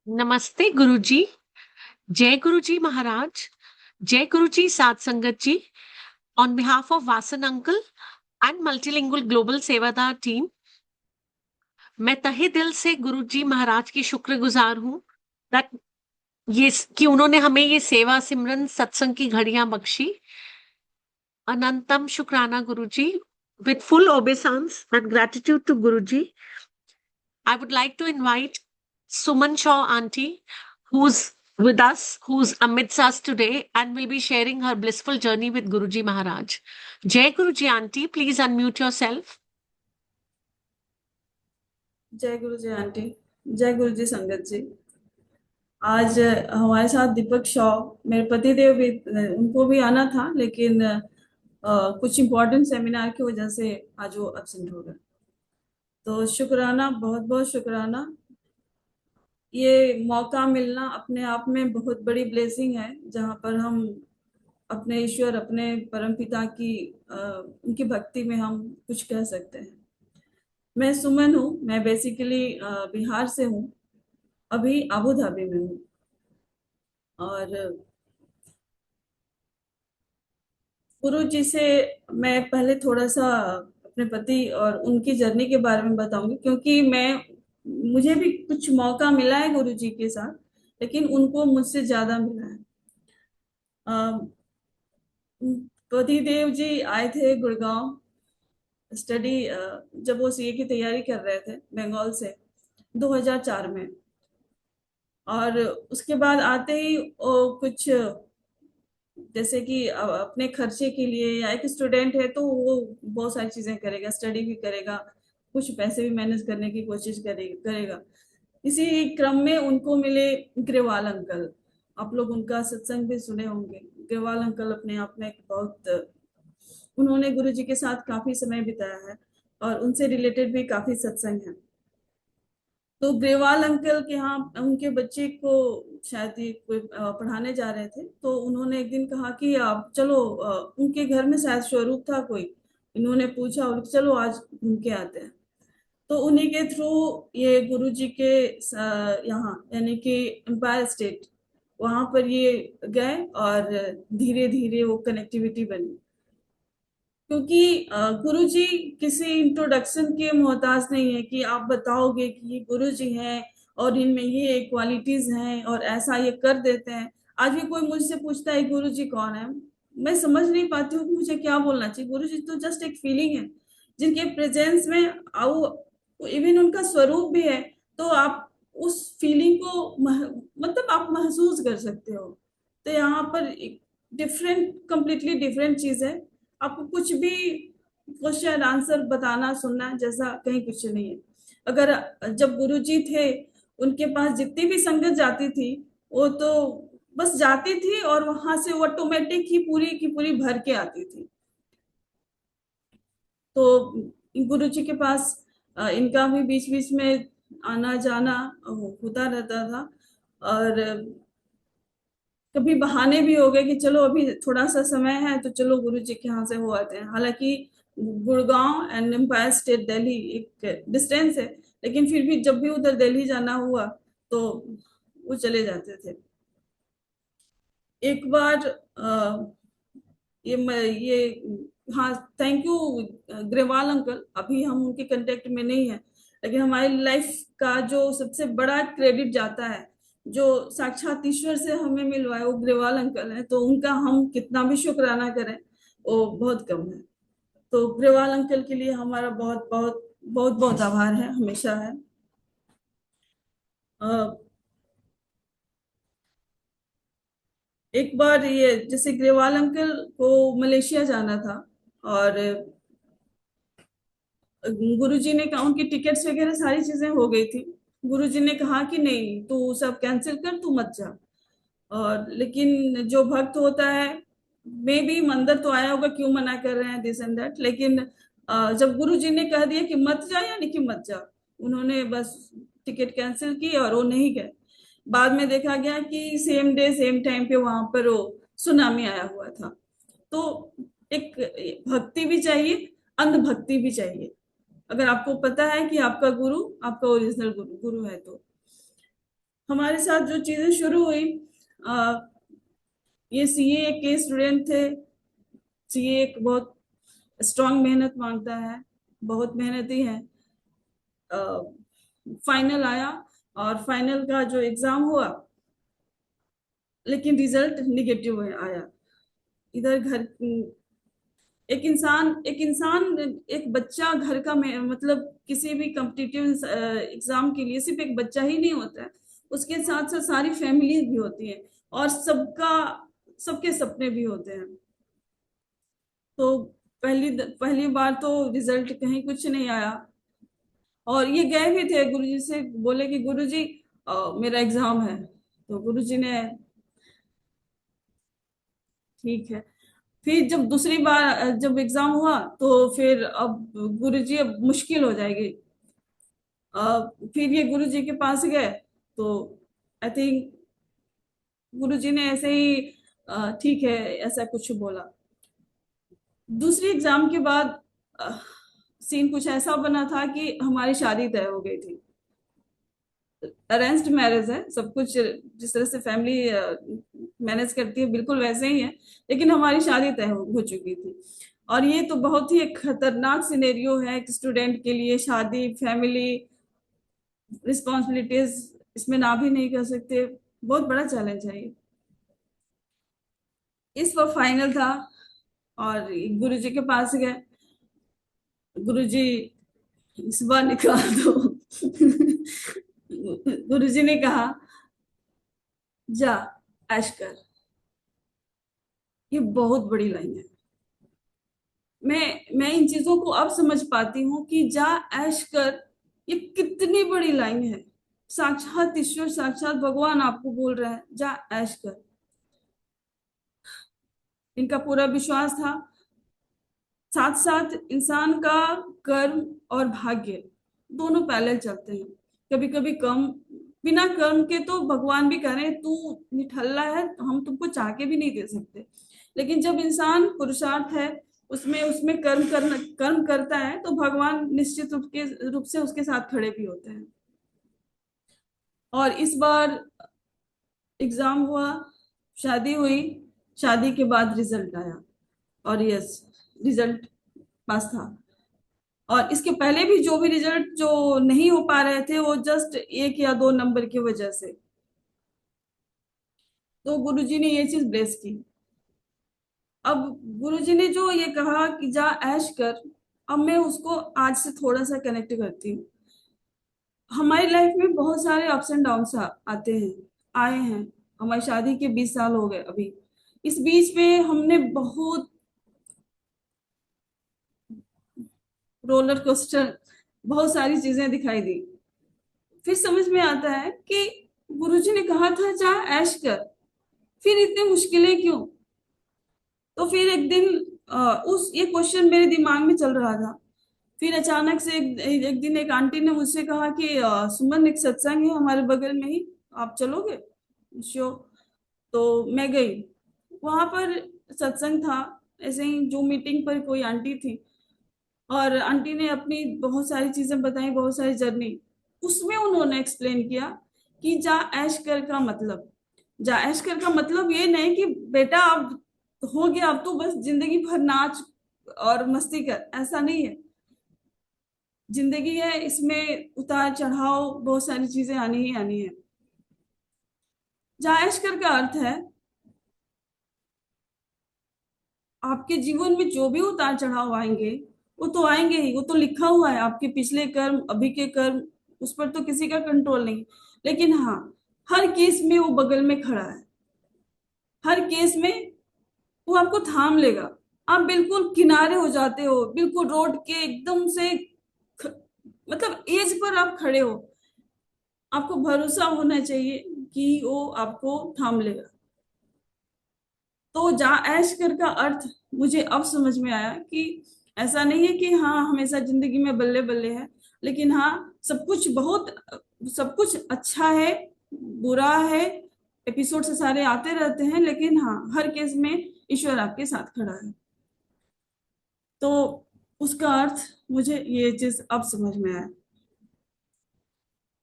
नमस्ते गुरुजी। जय गुरुजी महाराज। जय गुरुजी सात संगत जी। On behalf of Vasan uncle and Multilingual Global सेवादार टीम, मैं तहे दिल से गुरुजी महाराज की शुक्रगुजार हूँ that ये कि उन्होंने हमें ये सेवा सिमरन सत्संग की घड़ियां बख्शी। अनंतम शुक्राना गुरुजी। With full obeisance and gratitude to Guruji, I would like to invite Suman Shaw auntie, who's with us, who's amidst us today, and will be sharing her blissful journey with Guruji Maharaj. Jai Guruji auntie, please unmute yourself. जय गुरु जी aunty. जय गुरु जी संगत जी। आज हमारे साथ दीपक शॉ, मेरे पति देव भी, उनको भी आना था, लेकिन कुछ इम्पोर्टेंट सेमिनार की वजह से आज वो एब्सेंट हो गए। तो शुक्राना, बहुत बहुत शुक्राना। ये मौका मिलना अपने आप में बहुत बड़ी ब्लेसिंग है, जहाँ पर हम अपने ईश्वर, अपने परमपिता की उनकी भक्ति में हम कुछ कह सकते हैं। मैं सुमन हूँ। मैं बेसिकली बिहार से हूँ। अभी अबू धाबी में हूँ। और गुरु जी से मैं पहले थोड़ा सा अपने पति और उनकी जर्नी के बारे में बताऊंगी, क्योंकि मुझे भी कुछ मौका मिला है गुरु जी के साथ, लेकिन उनको मुझसे ज्यादा मिला है। अ, पति देव जी आए थे गुड़गांव स्टडी, जब वो सीए की तैयारी कर रहे थे बंगाल से 2004 में। और उसके बाद आते ही वो कुछ, जैसे कि अपने खर्चे के लिए, या एक स्टूडेंट है तो वो बहुत सारी चीजें करेगा, स्टडी भी करेगा, कुछ पैसे भी मैनेज करने की कोशिश करेगा। इसी क्रम में उनको मिले ग्रेवाल अंकल। आप लोग उनका सत्संग भी सुने होंगे। ग्रेवाल अंकल अपने आप में एक बहुत, उन्होंने गुरु जी के साथ काफी समय बिताया है और उनसे रिलेटेड भी काफी सत्संग है। तो ग्रेवाल अंकल के यहाँ उनके बच्चे को शायद ये कोई पढ़ाने जा रहे थे, तो उन्होंने एक दिन कहा कि आप चलो, उनके घर में शायद स्वरूप था कोई। इन्होंने पूछा और चलो आज घूम के आते हैं। तो उन्हीं के थ्रू ये गुरु जी के यहाँ, यानी कि एम्पायर स्टेट, वहां पर ये गए और धीरे धीरे वो कनेक्टिविटी बनी। क्योंकि गुरु जी किसी इंट्रोडक्शन के मोहताज नहीं है कि आप बताओगे कि ये गुरु जी हैं और इनमें ये क्वालिटीज हैं और ऐसा ये कर देते हैं। आज भी कोई मुझसे पूछता है गुरु जी कौन है, मैं समझ नहीं पाती हूँ कि मुझे क्या बोलना चाहिए। गुरु जी तो जस्ट एक फीलिंग है, जिनके प्रेजेंस में आओ, इवन उनका स्वरूप भी है, तो आप उस फीलिंग को मतलब आप महसूस कर सकते हो। तो यहाँ पर डिफरेंट, कंप्लीटली डिफरेंट चीज है। आपको कुछ भी क्वेश्चन आंसर बताना सुनना जैसा कहीं कुछ नहीं है। अगर जब गुरुजी थे, उनके पास जितनी भी संगत जाती थी, वो तो बस जाती थी और वहां से वो ऑटोमेटिक ही पूरी की पूरी भर के आती थी। तो गुरु जी के पास इनका भी बीच बीच में आना जाना होता रहता था। और कभी बहाने भी हो गए कि चलो अभी थोड़ा सा समय है तो चलो गुरु जी के यहाँ से हो आते हैं। हालांकि Gurgaon and empire state Delhi एक डिस्टेंस है, लेकिन फिर भी जब भी उधर दिल्ली जाना हुआ तो वो चले जाते थे। एक बार ये हाँ, थैंक यू ग्रेवाल अंकल। अभी हम उनके कांटेक्ट में नहीं है, लेकिन हमारी लाइफ का जो सबसे बड़ा क्रेडिट जाता है, जो साक्षात ईश्वर से हमें मिलवाए, वो ग्रेवाल अंकल है। तो उनका हम कितना भी शुक्राना करें वो बहुत कम है। तो ग्रेवाल अंकल के लिए हमारा बहुत बहुत बहुत बहुत आभार है, हमेशा है। एक बार ये जैसे ग्रेवाल अंकल को मलेशिया जाना था, और गुरुजी ने कहा, उनकी टिकट्स वगैरह सारी चीजें हो गई थी। गुरुजी ने कहा कि नहीं, तू सब कैंसिल कर, तू मत जा। और लेकिन जो भक्त होता है, मे भी मंदिर तो आया होगा, क्यों मना कर रहे हैं दिस एंड दैट, लेकिन जब गुरु जी ने कह दिया कि मत जा, यानी कि मत जा, उन्होंने बस टिकट कैंसिल की और वो नहीं गए। बाद में देखा गया कि सेम डे सेम टाइम पे वहां पर वो सुनामी आया हुआ था। तो एक भक्ति भी चाहिए, अंधभक्ति भी चाहिए। अगर आपको पता है कि आपका गुरु आपका ओरिजिनल गुरु गुरु है, तो हमारे साथ जो चीजें शुरू हुई, आ, ये सीए के स्टूडेंट थे। सीए एक बहुत स्ट्रांग मेहनत मांगता है, बहुत मेहनती है। फाइनल आया, और फाइनल का जो एग्जाम हुआ, लेकिन रिजल्ट निगेटिव आया। इधर घर, एक इंसान, एक बच्चा घर का मतलब किसी भी कॉम्पिटिटिव एग्जाम के लिए सिर्फ एक बच्चा ही नहीं होता है, उसके साथ साथ सारी फैमिली भी होती है, और सबके सपने भी होते हैं। तो पहली पहली बार तो रिजल्ट कहीं कुछ नहीं आया, और ये गए भी थे गुरुजी से, बोले कि गुरुजी मेरा एग्जाम है। तो गुरुजी ने, ठीक है। फिर जब दूसरी बार जब एग्जाम हुआ, तो फिर अब गुरुजी अब मुश्किल हो जाएगी। फिर ये गुरुजी के पास गए, तो आई थिंक गुरुजी ने ऐसे ही ठीक है ऐसा कुछ बोला। दूसरी एग्जाम के बाद सीन कुछ ऐसा बना था कि हमारी शादी तय हो गई थी। अरेंज्ड मैरिज है, सब कुछ जिस तरह से फैमिली मैनेज करती है बिल्कुल वैसे ही है, लेकिन हमारी शादी तय हो चुकी थी। और ये तो बहुत ही एक खतरनाक सिनेरियो है एक स्टूडेंट के लिए, शादी, फैमिली, रिस्पॉन्सिबिलिटीज, इसमें ना भी नहीं कर सकते, बहुत बड़ा चैलेंज है ये। इस पर फाइनल था, और गुरुजी के पास गए। गुरुजी, इस बार निकाल दो। गुरुजी ने कहा, जा ऐश कर। ये बहुत बड़ी लाइन है। मैं इन चीजों को अब समझ पाती हूँ कि जा ऐश कर, ये कितनी बड़ी लाइन है। साक्षात ईश्वर, साक्षात भगवान आपको बोल रहे हैं जा ऐश कर। इनका पूरा विश्वास था। साथ साथ इंसान का कर्म और भाग्य दोनों पैरेलल चलते हैं। कभी कभी कम, बिना कर्म के तो भगवान भी कह रहे हैं तू निठल्ला है, तो हम तुमको चाह के भी नहीं दे सकते। लेकिन जब इंसान पुरुषार्थ है, उसमें उसमें कर्म करता है, तो भगवान निश्चित रूप से उसके साथ खड़े भी होते हैं। और इस बार एग्जाम हुआ, शादी हुई, शादी के बाद रिजल्ट आया, और यस, रिजल्ट पास था। और इसके पहले भी जो भी रिजल्ट जो नहीं हो पा रहे थे, वो जस्ट 1 या 2 नंबर की वजह से। तो गुरुजी ने ये चीज ब्लेस की। अब गुरुजी ने जो ये कहा कि जा ऐश कर, अब मैं उसको आज से थोड़ा सा कनेक्ट करती हूँ। हमारी लाइफ में बहुत सारे अप्स एंड डाउन्स आते हैं, आए हैं। हमारी शादी के 20 साल हो गए अभी। इस बीच में हमने बहुत रोलर कोस्टर, बहुत सारी चीजें दिखाई दी। फिर समझ में आता है कि गुरुजी ने कहा था जा ऐश कर, फिर इतनी मुश्किलें क्यों? तो फिर एक दिन उस ये क्वेश्चन मेरे दिमाग में चल रहा था। फिर अचानक से एक दिन एक आंटी ने मुझसे कहा कि सुमन, एक सत्संग है हमारे बगल में ही, आप चलोगे? श्योर। तो मैं गई। वहां पर सत्संग था, ऐसे ही जो मीटिंग पर कोई आंटी थी, और आंटी ने अपनी बहुत सारी चीजें बताई, बहुत सारी जर्नी। उसमें उन्होंने एक्सप्लेन किया कि जा ऐश कर का मतलब, जा ऐश कर का मतलब ये नहीं कि बेटा अब हो गया, अब तो बस जिंदगी भर नाच और मस्ती कर, ऐसा नहीं है। जिंदगी है, इसमें उतार चढ़ाव, बहुत सारी चीजें आनी ही आनी है। जा ऐश कर का अर्थ है, आपके जीवन में जो भी उतार चढ़ाव आएंगे, वो तो आएंगे ही, वो तो लिखा हुआ है, आपके पिछले कर्म, अभी के कर्म, उस पर तो किसी का कंट्रोल नहीं। लेकिन हाँ, हर केस में वो बगल में खड़ा है। हर केस में वो आपको थाम लेगा। आप बिल्कुल किनारे हो जाते हो, बिल्कुल रोड के एकदम से ख, मतलब एज पर आप खड़े हो। आपको भरोसा होना चाहिए कि वो आपको थाम लेगा। तो जा ऐश कर का अर्थ मुझे अब समझ में आया कि ऐसा नहीं है कि हाँ हमेशा जिंदगी में बल्ले बल्ले है, लेकिन हाँ, सब कुछ बहुत, सब कुछ अच्छा है, बुरा है, एपिसोड से सारे आते रहते हैं, लेकिन हाँ, हर केस में ईश्वर आपके साथ खड़ा है। तो उसका अर्थ मुझे ये चीज अब समझ में आया।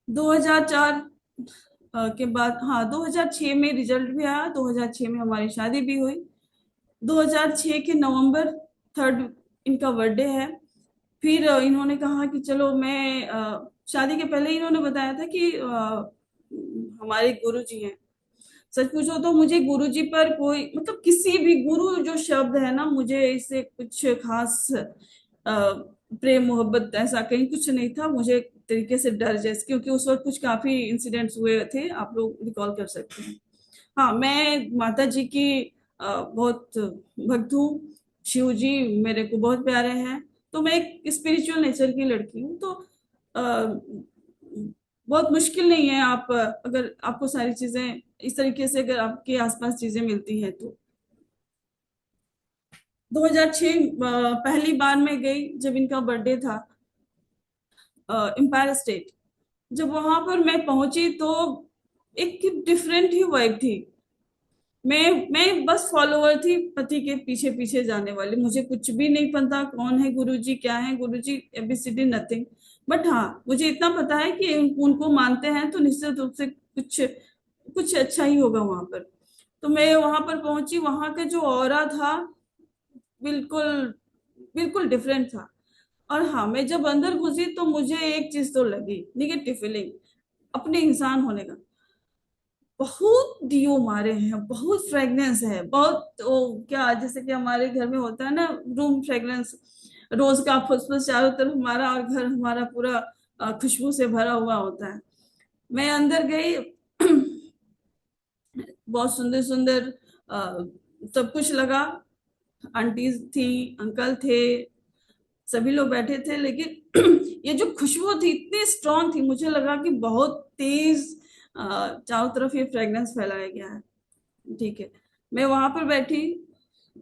2004 के बाद, हाँ, 2006 में रिजल्ट भी आया, 2006 में हमारी शादी भी हुई। 2006 के नवंबर 3 इनका बर्थडे है। फिर इन्होंने कहा कि चलो, मैं शादी के पहले इन्होंने बताया था कि हमारे गुरु जी हैं। सच पूछो तो मुझे गुरु जी पर कोई, मतलब किसी भी गुरु जो शब्द है ना, मुझे इससे कुछ खास प्रेम मोहब्बत ऐसा कहीं कुछ नहीं था। मुझे एक तरीके से डर जैसे, क्योंकि उस वक्त कुछ काफी इंसिडेंट्स हुए थे, आप लोग रिकॉल कर सकते हैं। हाँ, मैं माता जी की बहुत भक्त हूँ। शिव जी मेरे को बहुत प्यारे हैं। तो मैं एक स्पिरिचुअल नेचर की लड़की हूँ। तो बहुत मुश्किल नहीं है, आप अगर आपको सारी चीजें इस तरीके से, अगर आपके आसपास चीजें मिलती हैं तो। 2006 पहली बार मैं गई जब इनका बर्थडे था, एम्पायर स्टेट। जब वहां पर मैं पहुंची तो एक डिफरेंट ही वाइब थी। मैं बस फॉलोवर थी, पति के पीछे पीछे जाने वाली। मुझे कुछ भी नहीं पता कौन है गुरुजी, क्या है गुरुजी, एबीसीडी नथिंग। बट हाँ, मुझे इतना पता है कि उनको मानते हैं तो निश्चित रूप से कुछ कुछ अच्छा ही होगा वहां पर। तो मैं वहां पर पहुंची, वहां का जो ऑरा था, बिल्कुल बिल्कुल डिफरेंट था। और हाँ, मैं जब अंदर घुसी तो मुझे एक चीज तो लगी, निगेटिव फीलिंग अपने इंसान होने का। बहुत दियो मारे हैं, बहुत फ्रेग्रेंस है, बहुत वो क्या, जैसे कि हमारे घर में होता है ना, रूम फ्रेग्रेंस, रोज का फुसफुस चारों तरफ हमारा, और घर हमारा पूरा खुशबू से भरा हुआ होता है। मैं अंदर गई बहुत सुंदर सुंदर सब कुछ लगा। आंटीज थी, अंकल थे, सभी लोग बैठे थे। लेकिन ये जो खुशबू थी इतनी स्ट्रांग थी, मुझे लगा कि बहुत तेज चारों तरफ ये फ्रेग्रेंस फैलाया गया है। ठीक है, मैं वहां पर बैठी,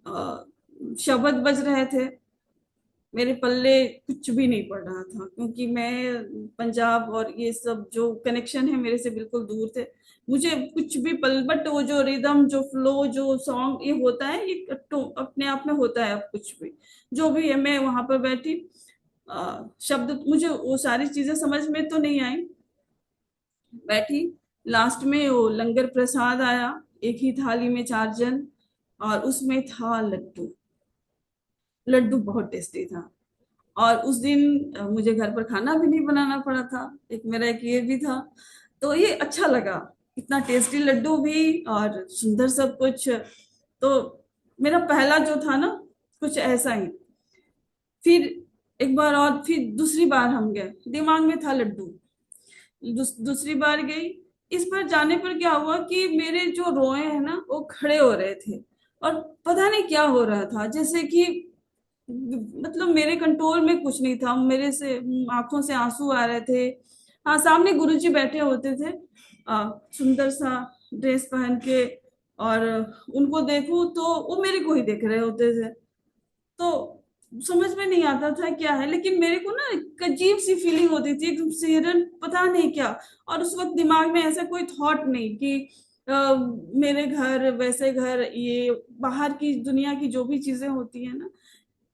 अ, शब्द बज रहे थे, मेरे पल्ले कुछ भी नहीं पड़ रहा था, क्योंकि मैं पंजाब और ये सब जो कनेक्शन है मेरे से बिल्कुल दूर थे। मुझे कुछ भी पल, बट वो जो रिदम, जो फ्लो, जो सॉन्ग ये होता है, ये तो अपने आप में होता है। अब कुछ भी जो भी है, मैं वहां पर बैठी, शब्द मुझे वो सारी चीजें समझ में तो नहीं आई। बैठी, लास्ट में वो लंगर प्रसाद आया, एक ही थाली में 4 जन, और उसमें था लड्डू। लड्डू बहुत टेस्टी था। और उस दिन मुझे घर पर खाना भी नहीं बनाना पड़ा था, एक मेरा एक ये भी था। तो ये अच्छा लगा, इतना टेस्टी लड्डू भी और सुंदर सब कुछ। तो मेरा पहला जो था ना, कुछ ऐसा ही। फिर एक बार और, फिर दूसरी बार हम गए, दिमाग में था लड्डू। दूसरी बार गई। इस बार जाने पर क्या हुआ कि मेरे जो रोए हैं ना, वो खड़े हो रहे थे। और पता नहीं क्या हो रहा था, जैसे कि मतलब मेरे कंट्रोल में कुछ नहीं था, मेरे से आंखों से आंसू आ रहे थे। हाँ, सामने गुरुजी बैठे होते थे, सुंदर सा ड्रेस पहन के, और उनको देखूं तो वो मेरे को ही देख रहे होते थे। तो समझ में नहीं आता था क्या है, लेकिन मेरे को ना एक अजीब सी फीलिंग होती थी, एकदम सिहरन, पता नहीं क्या। और उस वक्त दिमाग में ऐसा कोई थॉट नहीं कि मेरे घर, वैसे घर, ये बाहर की दुनिया की जो भी चीजें होती है ना,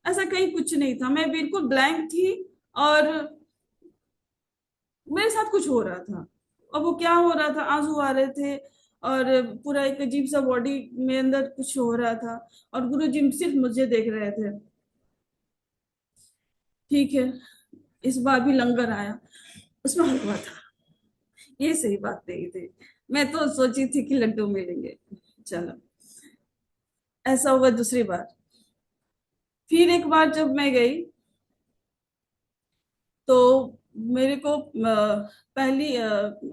ऐसा कहीं कुछ नहीं था। मैं बिल्कुल ब्लैंक थी, और मेरे साथ कुछ हो रहा था। अब वो क्या हो रहा था, आंसू आ रहे थे, और पूरा एक अजीब सा बॉडी में अंदर कुछ हो रहा था, और गुरु जी सिर्फ मुझे देख रहे थे। ठीक है, इस बार भी लंगर आया, उसमें हलवा था। ये सही बात नहीं थी, मैं तो सोची थी कि लड्डू मिलेंगे। चलो, ऐसा हुआ दूसरी बार। फिर एक बार जब मैं गई तो मेरे को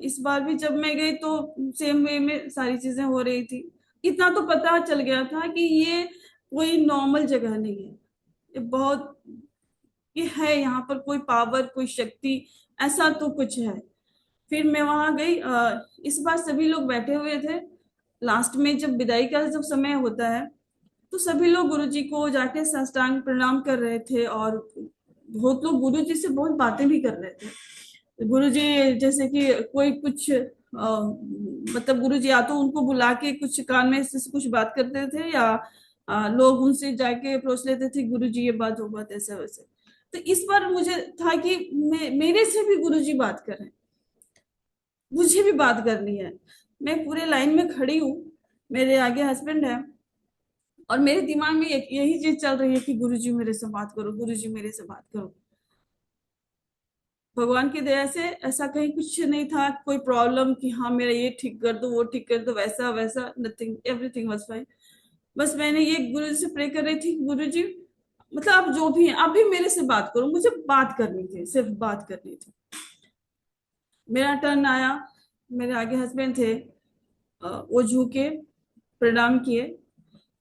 इस बार भी जब मैं गई तो सेम वे में सारी चीजें हो रही थी। इतना तो पता चल गया था कि ये कोई नॉर्मल जगह नहीं है, ये बहुत, ये है यहाँ पर कोई पावर, कोई शक्ति, ऐसा तो कुछ है। फिर मैं वहां गई, इस बार सभी लोग बैठे हुए थे। लास्ट में जब विदाई का जब समय होता है, तो सभी लोग गुरुजी को जाके साष्टांग प्रणाम कर रहे थे, और बहुत लोग गुरुजी से बहुत बातें भी कर रहे थे। गुरुजी जैसे कि कोई कुछ मतलब गुरुजी या तो उनको बुला के कुछ कान में से कुछ बात करते थे, या लोग उनसे जाके अप्रोच लेते थे, गुरुजी ये बात वो बात, ऐसा वैसे। तो इस बार मुझे था कि मेरे से भी गुरुजी बात करें। मुझे भी बात करनी है। मैं पूरे लाइन में खड़ी हूँ, मेरे आगे हस्बैंड है, और मेरे दिमाग में यही चीज चल रही है कि गुरुजी मेरे से बात करो, गुरुजी मेरे से बात करो। भगवान की दया से ऐसा कहीं कुछ नहीं था, कोई प्रॉब्लम कि हाँ मेरा ये ठीक कर दो, वो ठीक कर दो, वैसा वैसा, नथिंग, एवरीथिंग वाज फाइन। बस मैंने ये गुरु जी से प्रे कर रही थी, गुरु जी मतलब आप जो भी हैं आप भी मेरे से बात करो, मुझे बात करनी थी, सिर्फ बात करनी थी। मेरा टर्न आया, मेरे आगे हस्बैंड थे, वो झुके, प्रणाम किए।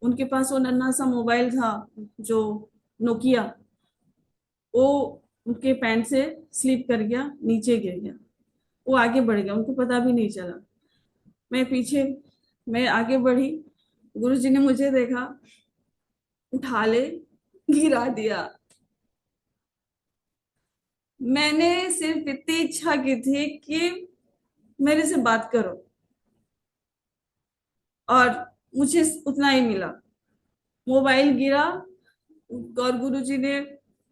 उनके पास वो नन्हा सा मोबाइल था, जो नोकिया, वो उनके पैंट से स्लिप कर गया, नीचे गिर गया। वो आगे बढ़ गया, उनको पता भी नहीं चला। मैं पीछे, मैं आगे बढ़ी, गुरुजी ने मुझे देखा, उठा ले, गिरा दिया। मैंने सिर्फ इतनी इच्छा की थी कि मेरे से बात करो, और मुझे उतना ही मिला। मोबाइल गिरा, और गुरुजी ने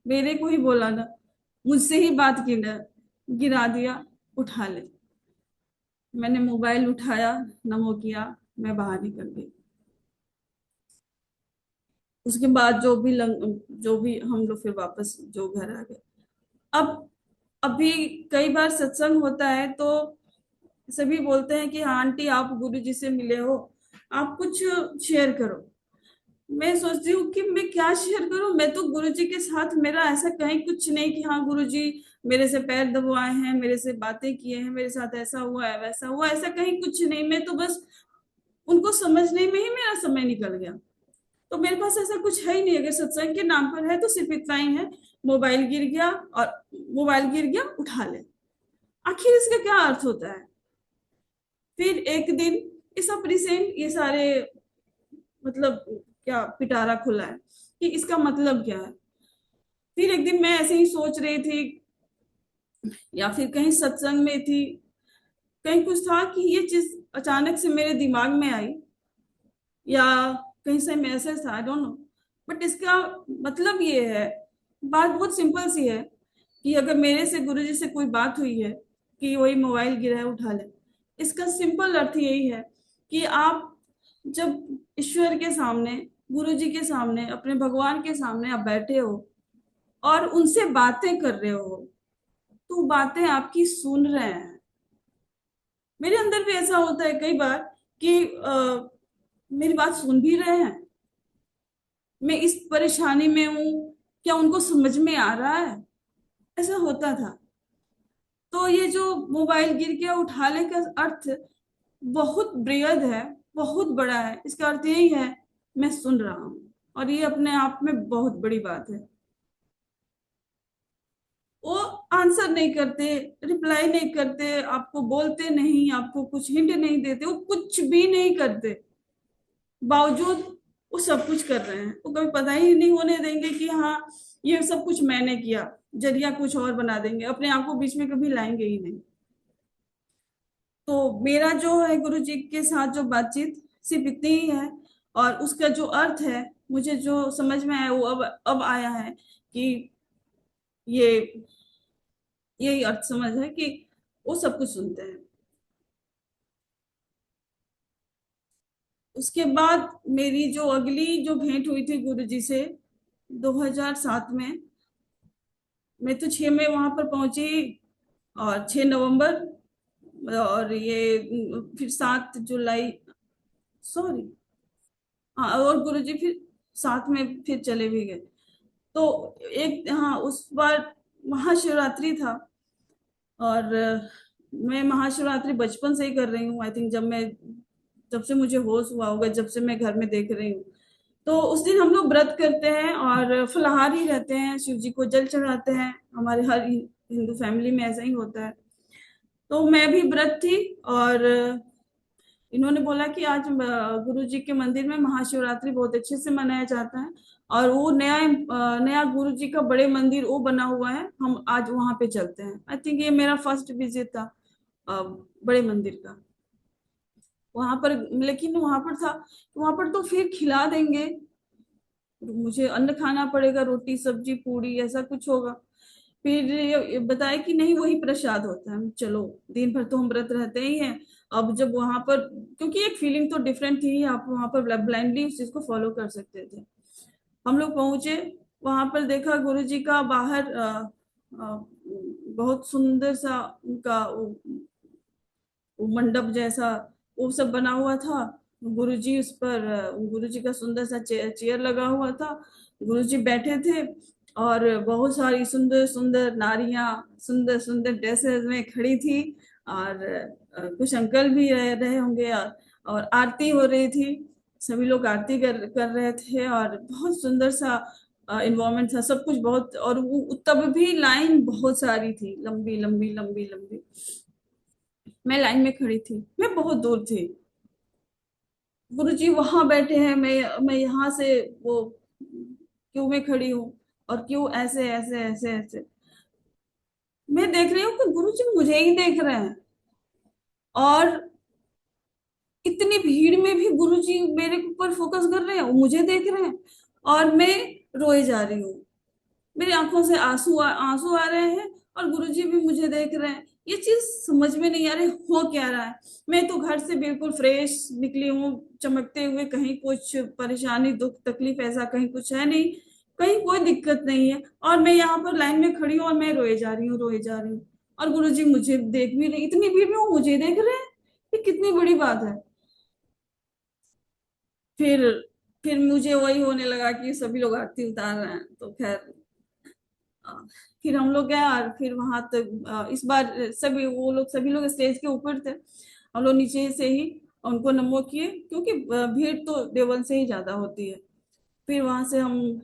मेरे को ही बोला ना, मुझसे ही बात की ना, गिरा दिया, उठा ले। मैंने मोबाइल उठाया, नमो किया, मैं बाहर निकल गई। उसके बाद जो भी हम लोग फिर वापस जो घर आ गए। अब अभी कई बार सत्संग होता है तो सभी बोलते हैं कि हाँ आंटी आप गुरु जी से मिले हो, आप कुछ शेयर करो। मैं सोचती हूँ कि मैं क्या शेयर करूं, मैं तो गुरु जी के साथ, मेरा ऐसा कहीं कुछ नहीं कि हाँ गुरु जी मेरे से पैर दबवाए हैं, मेरे से बातें किए हैं, मेरे साथ ऐसा हुआ है वैसा हुआ, ऐसा कहीं कुछ नहीं। मैं तो बस उनको समझने में ही मेरा समय निकल गया। तो मेरे पास ऐसा कुछ है ही नहीं, अगर सत्संग के नाम पर है तो सिर्फ इतना ही है, मोबाइल गिर गया, और मोबाइल गिर गया उठा ले। आखिर इसका क्या अर्थ होता है? फिर एक दिन ये सब रिसेंट, ये सारे मतलब क्या पिटारा खुला है कि इसका मतलब क्या है। फिर एक दिन मैं ऐसे ही सोच रही थी, या फिर कहीं सत्संग में थी, कहीं कुछ था कि ये चीज अचानक से मेरे दिमाग में आई, या कहीं से मैसेज था, आई डोंट नो। बट इसका मतलब ये है, बात बहुत सिंपल सी है, कि अगर मेरे से गुरुजी से कोई बात हुई है कि वही मोबाइल गिरा है उठा ले, इसका सिंपल अर्थ यही है कि आप जब ईश्वर के सामने, गुरुजी के सामने, अपने भगवान के सामने आप बैठे हो और उनसे बातें कर रहे हो, तो बातें आपकी सुन रहे हैं। मेरे अंदर भी ऐसा होता है कई बार कि मेरी बात सुन भी रहे हैं, मैं इस परेशानी में हूं, क्या उनको समझ में आ रहा है, ऐसा होता था। तो ये जो मोबाइल गिर के उठाने का अर्थ बहुत बृहद है, बहुत बड़ा है। इसका अर्थ यही है, मैं सुन रहा हूँ, और ये अपने आप में बहुत बड़ी बात है। वो आंसर नहीं करते, रिप्लाई नहीं करते, आपको बोलते नहीं, आपको कुछ हिंट नहीं देते, वो कुछ भी नहीं करते, बावजूद वो सब कुछ कर रहे हैं। वो कभी पता ही नहीं होने देंगे कि हाँ ये सब कुछ मैंने किया, जरिया कुछ और बना देंगे, अपने आप को बीच में कभी लाएंगे ही नहीं। तो मेरा जो है गुरु जी के साथ जो बातचीत सिर्फ इतनी ही है, और उसका जो अर्थ है, मुझे जो समझ में आया वो अब आया है कि ये यही अर्थ समझ है कि वो सब कुछ सुनते हैं। उसके बाद मेरी जो अगली जो भेंट हुई थी गुरु जी से 2007 में, मैं तो 6 में वहां पर पहुंची, और 6 नवंबर, और ये फिर 7 जुलाई, सॉरी, हाँ, और गुरुजी फिर साथ में फिर चले भी गए। तो एक, हाँ, उस बार महाशिवरात्रि था, और मैं महाशिवरात्रि बचपन से ही कर रही हूँ, आई थिंक जब से मुझे होश हुआ होगा, जब से मैं घर में देख रही हूँ। तो उस दिन हम लोग व्रत करते हैं और फलाहारी रहते हैं, शिव जी को जल चढ़ाते हैं, हमारे हर हिंदू फैमिली में ऐसा ही होता है। तो मैं भी व्रत थी, और इन्होंने बोला कि आज गुरु जी के मंदिर में महाशिवरात्रि बहुत अच्छे से मनाया जाता है, और वो नया गुरु जी का बड़े मंदिर वो बना हुआ है, हम आज वहां पे चलते हैं। आई थिंक ये मेरा फर्स्ट विजिट था अ, बड़े मंदिर का वहां पर। लेकिन वहां पर था, वहां पर तो फिर खिला देंगे, मुझे अन्न खाना पड़ेगा, रोटी सब्जी पूड़ी ऐसा कुछ होगा। फिर ये बताया कि नहीं वही प्रसाद होता है। चलो, दिन भर तो हम व्रत रहते ही हैं। अब जब वहां पर, क्योंकि एक फीलिंग तो डिफरेंट थी, आप वहां पर ब्लाइंडली उस चीज को फॉलो कर सकते थे। हम लोग पहुंचे, वहां पर देखा गुरु जी का बाहर बहुत सुंदर सा उनका वो मंडप जैसा वो सब बना हुआ था। गुरुजी उस पर गुरुजी का सुंदर सा चेयर लगा हुआ था। गुरुजी बैठे थे और बहुत सारी सुंदर सुंदर नारियां सुंदर सुंदर ड्रेसेस में खड़ी थी। और कुछ अंकल भी रहे होंगे, और आरती हो रही थी। सभी लोग आरती कर रहे थे, और बहुत सुंदर सा इन्वायरमेंट था, सब कुछ बहुत। और तब भी लाइन बहुत सारी थी, लंबी लंबी लंबी लंबी। मैं लाइन में खड़ी थी, मैं बहुत दूर थी। गुरुजी वहां बैठे हैं, मैं यहाँ से वो क्यों में खड़ी हूँ, और क्यों ऐसे ऐसे ऐसे ऐसे। मैं देख रही हूँ कि गुरुजी मुझे ही देख रहे हैं, और इतनी भीड़ में भी गुरुजी मेरे ऊपर फोकस कर रहे हैं, वो मुझे देख रहे हैं, और मैं रोए जा रही हूँ। मेरी आंखों से आंसू आ रहे हैं, और गुरुजी भी मुझे देख रहे हैं। ये चीज समझ में नहीं आ रही हो क्या रहा है। मैं तो घर से बिल्कुल फ्रेश निकली हूँ, चमकते हुए, कहीं कुछ परेशानी दुख तकलीफ ऐसा कहीं कुछ है नहीं, कहीं कोई दिक्कत नहीं है। और मैं यहाँ पर लाइन में खड़ी हूँ, और मैं रोए जा रही हूँ, रोए जा रही हूँ। और गुरुजी मुझे देख भी रहे, इतनी भीड़ में वो मुझे देख रहे हैं, ये कितनी बड़ी बात है। फिर फिर मुझे वही होने लगा कि सभी लोग आरती उतार रहे हैं, तो खैर अ, फिर हम लोग गए, और फिर वहां तक इस बार सभी लोग स्टेज के ऊपर थे। हम लोग नीचे से ही उनको नमो किए, क्योंकि भीड़ तो देवल से ही ज्यादा होती है। फिर वहां से हम,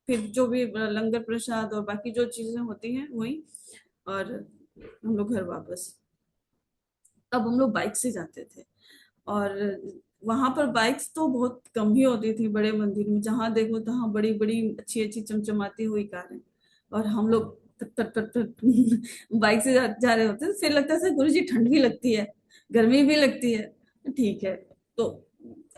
फिर जो भी लंगर प्रसाद और बाकी जो चीजें होती हैं वही, और हम लोग घर वापस। अब हम लोग बाइक से जाते थे, और वहां पर बाइक्स तो बहुत कम ही होती थी बड़े मंदिर में, जहां देखो तहां बड़ी बड़ी अच्छी अच्छी चमचमाती हुई कारें। और हम लोग तट तट तट तट बाइक से जा रहे होते थे। फिर लगता है गुरु जी ठंड भी लगती है, गर्मी भी लगती है, ठीक है। तो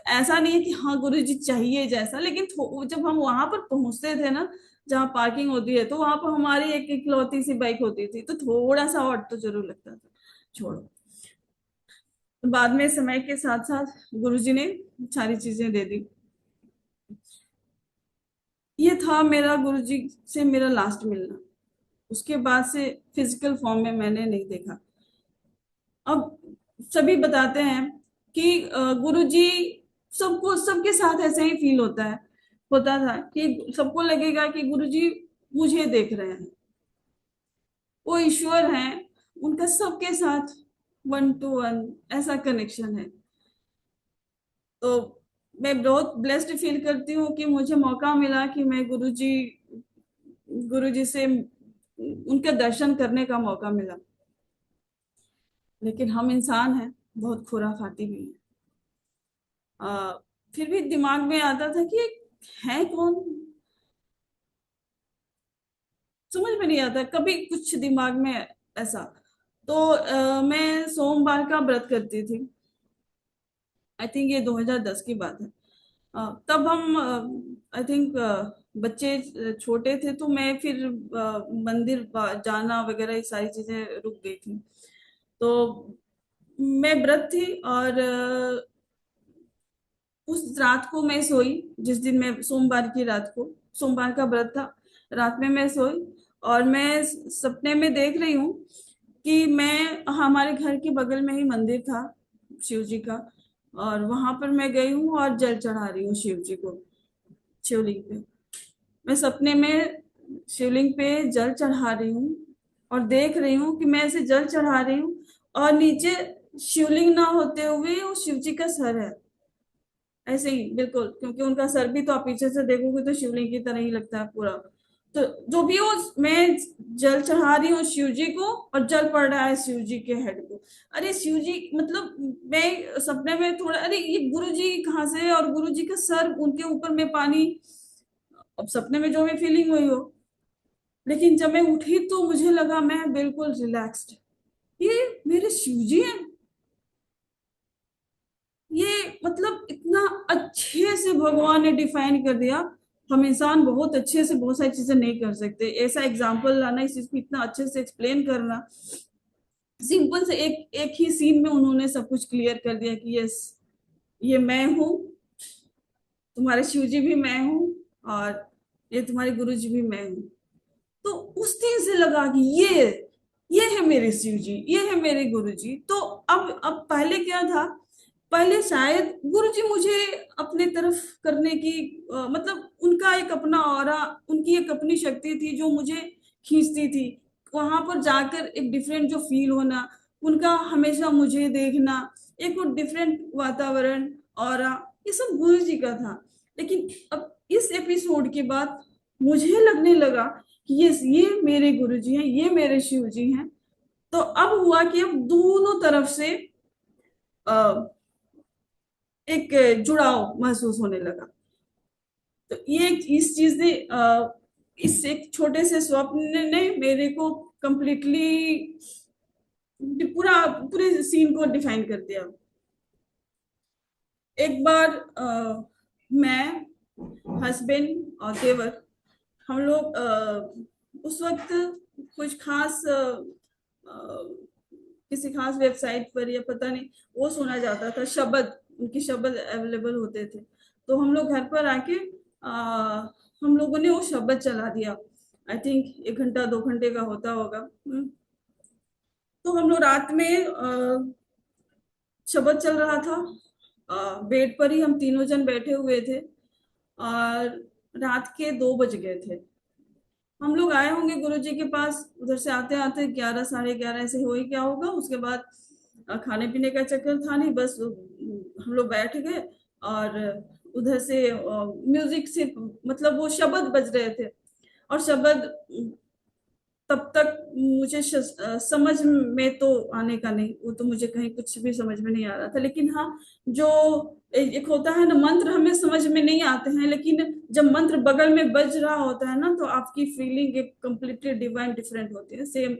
ऐसा नहीं है कि हाँ गुरु जी चाहिए जैसा, लेकिन जब हम वहां पर पहुंचते थे ना, जहाँ पार्किंग होती है, तो वहां पर हमारी एक इकलौती सी बाइक होती थी, तो थोड़ा सा ऑड तो जरूर लगता था। छोड़ो, बाद में समय के साथ साथ गुरुजी ने सारी चीजें दे दी। ये था मेरा गुरुजी से मेरा लास्ट मिलना। उसके बाद से फिजिकल फॉर्म में मैंने नहीं देखा। अब सभी बताते हैं कि गुरुजी, सबको सबके साथ ऐसे ही फील होता था कि सबको लगेगा कि गुरुजी मुझे देख रहे हैं, वो ईश्वर हैं, उनका सबके साथ 1 to 1 ऐसा कनेक्शन है। तो मैं बहुत ब्लेस्ड फील करती हूँ कि मुझे मौका मिला कि मैं गुरुजी से उनके दर्शन करने का मौका मिला। लेकिन हम इंसान हैं, बहुत खुराफाती भी हैं। फिर भी दिमाग में आता था कि है कौन, समझ में नहीं आता कभी कुछ दिमाग में ऐसा। तो मैं सोमवार का व्रत करती थी। आई थिंक ये 2010 की बात है। तब हम, आई थिंक, बच्चे छोटे थे, तो मैं फिर मंदिर जाना वगैरह ये सारी चीजें रुक गई थी। तो मैं व्रत थी, और उस रात को मैं सोई, जिस दिन मैं सोमवार की रात को, सोमवार का व्रत था, रात में मैं सोई, और मैं सपने में देख रही हूँ कि मैं, हमारे घर के बगल में ही मंदिर था शिव जी का, और वहां पर मैं गई हूँ और जल चढ़ा रही हूँ शिव जी को, शिवलिंग पे। मैं सपने में शिवलिंग पे जल चढ़ा रही हूँ, और देख रही हूँ कि मैं ऐसे जल चढ़ा रही हूँ, और नीचे शिवलिंग ना होते हुए वो शिव जी का सर है, ऐसे ही बिल्कुल, क्योंकि उनका सर भी तो आप पीछे से देखोगे तो शिवलिंग की तरह ही लगता है पूरा। तो जो भी हो, मैं जल चढ़ा रही हूँ शिव जी को, और जल पड़ रहा है शिव जी के हेड को। अरे शिव जी, मतलब मैं सपने में थोड़ा, अरे ये गुरु जी कहाँ से, और गुरु जी का सर, उनके ऊपर में पानी। अब सपने में जो भी फीलिंग हुई हो, लेकिन जब मैं उठी तो मुझे लगा मैं बिल्कुल रिलैक्स्ड। ये मेरे शिवजी हैं, ये मतलब इतना अच्छे से भगवान ने डिफाइन कर दिया। हम इंसान बहुत अच्छे से बहुत सारी चीजें नहीं कर सकते। ऐसा एग्जाम्पल लाना, इस चीज को इतना अच्छे से एक्सप्लेन करना, सिंपल से एक एक ही सीन में उन्होंने सब कुछ क्लियर कर दिया कि यस, ये मैं हूँ, तुम्हारे शिव जी भी मैं हूँ, और ये तुम्हारे गुरु जी भी मैं हूँ। तो उस दिन से लगा कि ये है मेरे शिव जी, ये है मेरे गुरु जी। तो अब पहले क्या था, पहले शायद गुरु जी मुझे अपने तरफ करने की मतलब उनका एक अपना ऑरा, उनकी एक अपनी शक्ति थी जो मुझे खींचती थी। वहां पर जाकर एक डिफरेंट जो फील होना, उनका हमेशा मुझे देखना, एक वो डिफरेंट वातावरण, ऑरा, ये सब गुरु जी का था। लेकिन अब इस एपिसोड के बाद मुझे लगने लगा कि ये मेरे गुरु जी हैं, ये मेरे शिव जी हैं। तो अब हुआ कि अब दोनों तरफ से एक जुड़ाव महसूस होने लगा। तो ये इस चीज ने इस एक छोटे से स्वप्न ने मेरे को कंप्लीटली पूरा पूरे सीन को डिफाइन कर दिया। एक बार मैं, हस्बैंड और देवर, हम लोग उस वक्त कुछ खास किसी खास वेबसाइट पर या पता नहीं, वो सुना जाता था शब्द, उनके शब्द अवेलेबल होते थे। तो हम लोग घर पर आके हम लोगों ने वो शब्द चला दिया। आई थिंक 1 घंटा 2 घंटे का होता होगा। तो हम लोग रात में शब्द चल रहा था, बेड पर ही हम तीनों जन बैठे हुए थे, और रात के 2 बज गए थे। हम लोग आए होंगे गुरु जी के पास, उधर से आते आते 11 साढ़े 11 ऐसे हो ही क्या होगा। उसके बाद खाने पीने का चक्कर था नहीं, बस हम लोग बैठ गए, और उधर से म्यूजिक से, मतलब वो शब्द बज रहे थे, और शब्द तब तक मुझे समझ में तो आने का नहीं, वो तो मुझे कहीं कुछ भी समझ में नहीं आ रहा था। लेकिन हाँ, जो एक होता है ना, मंत्र हमें समझ में नहीं आते हैं, लेकिन जब मंत्र बगल में बज रहा होता है ना, तो आपकी फीलिंग एक कम्प्लीटली डिवाइन डिफरेंट होती है। सेम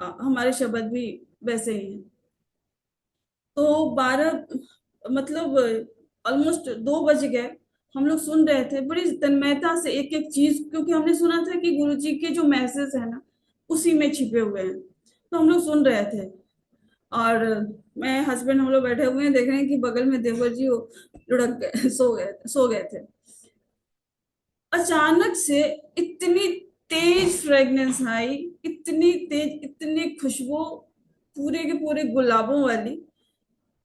हमारे शब्द भी वैसे ही हैं। तो 12, मतलब ऑलमोस्ट 2 बज गए। हम लोग सुन रहे थे बड़ी तन्मयता से एक एक चीज, क्योंकि हमने सुना था कि गुरु जी के जो मैसेज है ना, उसी में छिपे हुए हैं। तो हम लोग सुन रहे थे, और मैं हस्बैंड हम लोग बैठे हुए हैं, देख रहे हैं कि बगल में देवर जी वो लुढ़क गए, सो गए थे। अचानक से इतनी तेज फ्रेग्रेंस आई, इतनी तेज, इतनी खुशबू, पूरे के पूरे गुलाबों वाली,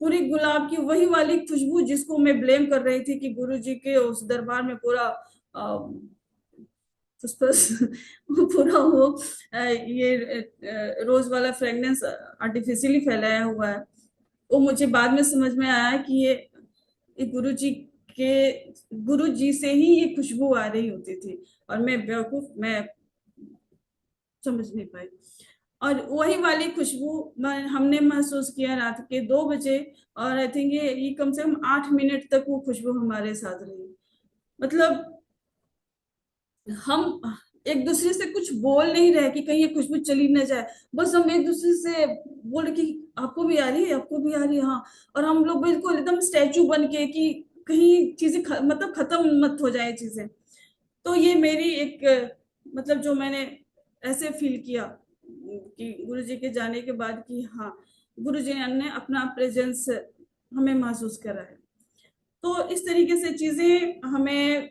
पूरी गुलाब की वही वाली खुशबू जिसको मैं ब्लेम कर रही थी कि गुरु जी के उस दरबार में पूरा उस पर पूरा वो ये रोज वाला फ्रेग्रेंस आर्टिफिशियली फैलाया हुआ है। वो मुझे बाद में समझ में आया कि ये के गुरु जी से ही ये खुशबू आ रही होती थी, और मैं बेवकूफ, मैं समझ नहीं पाई। और वही वाली खुशबू हमने महसूस किया रात के 2 बजे, और आई थिंक ये कम से कम 8 मिनट तक वो खुशबू हमारे साथ रही। मतलब हम एक दूसरे से कुछ बोल नहीं रहे कि कहीं ये खुशबू चली न जाए, बस हम एक दूसरे से बोल रहे कि आपको भी आ रही है, आपको भी आ रही है, हाँ। और हम लोग बिल्कुल एकदम स्टैचू बन के कि कहीं चीजें मतलब खत्म मत हो जाए चीजें। तो ये मेरी एक मतलब जो मैंने ऐसे फील किया कि गुरु जी के जाने के बाद कि हाँ, गुरु जी ने अपना प्रेजेंस हमें महसूस करा है। तो इस तरीके से चीजें हमें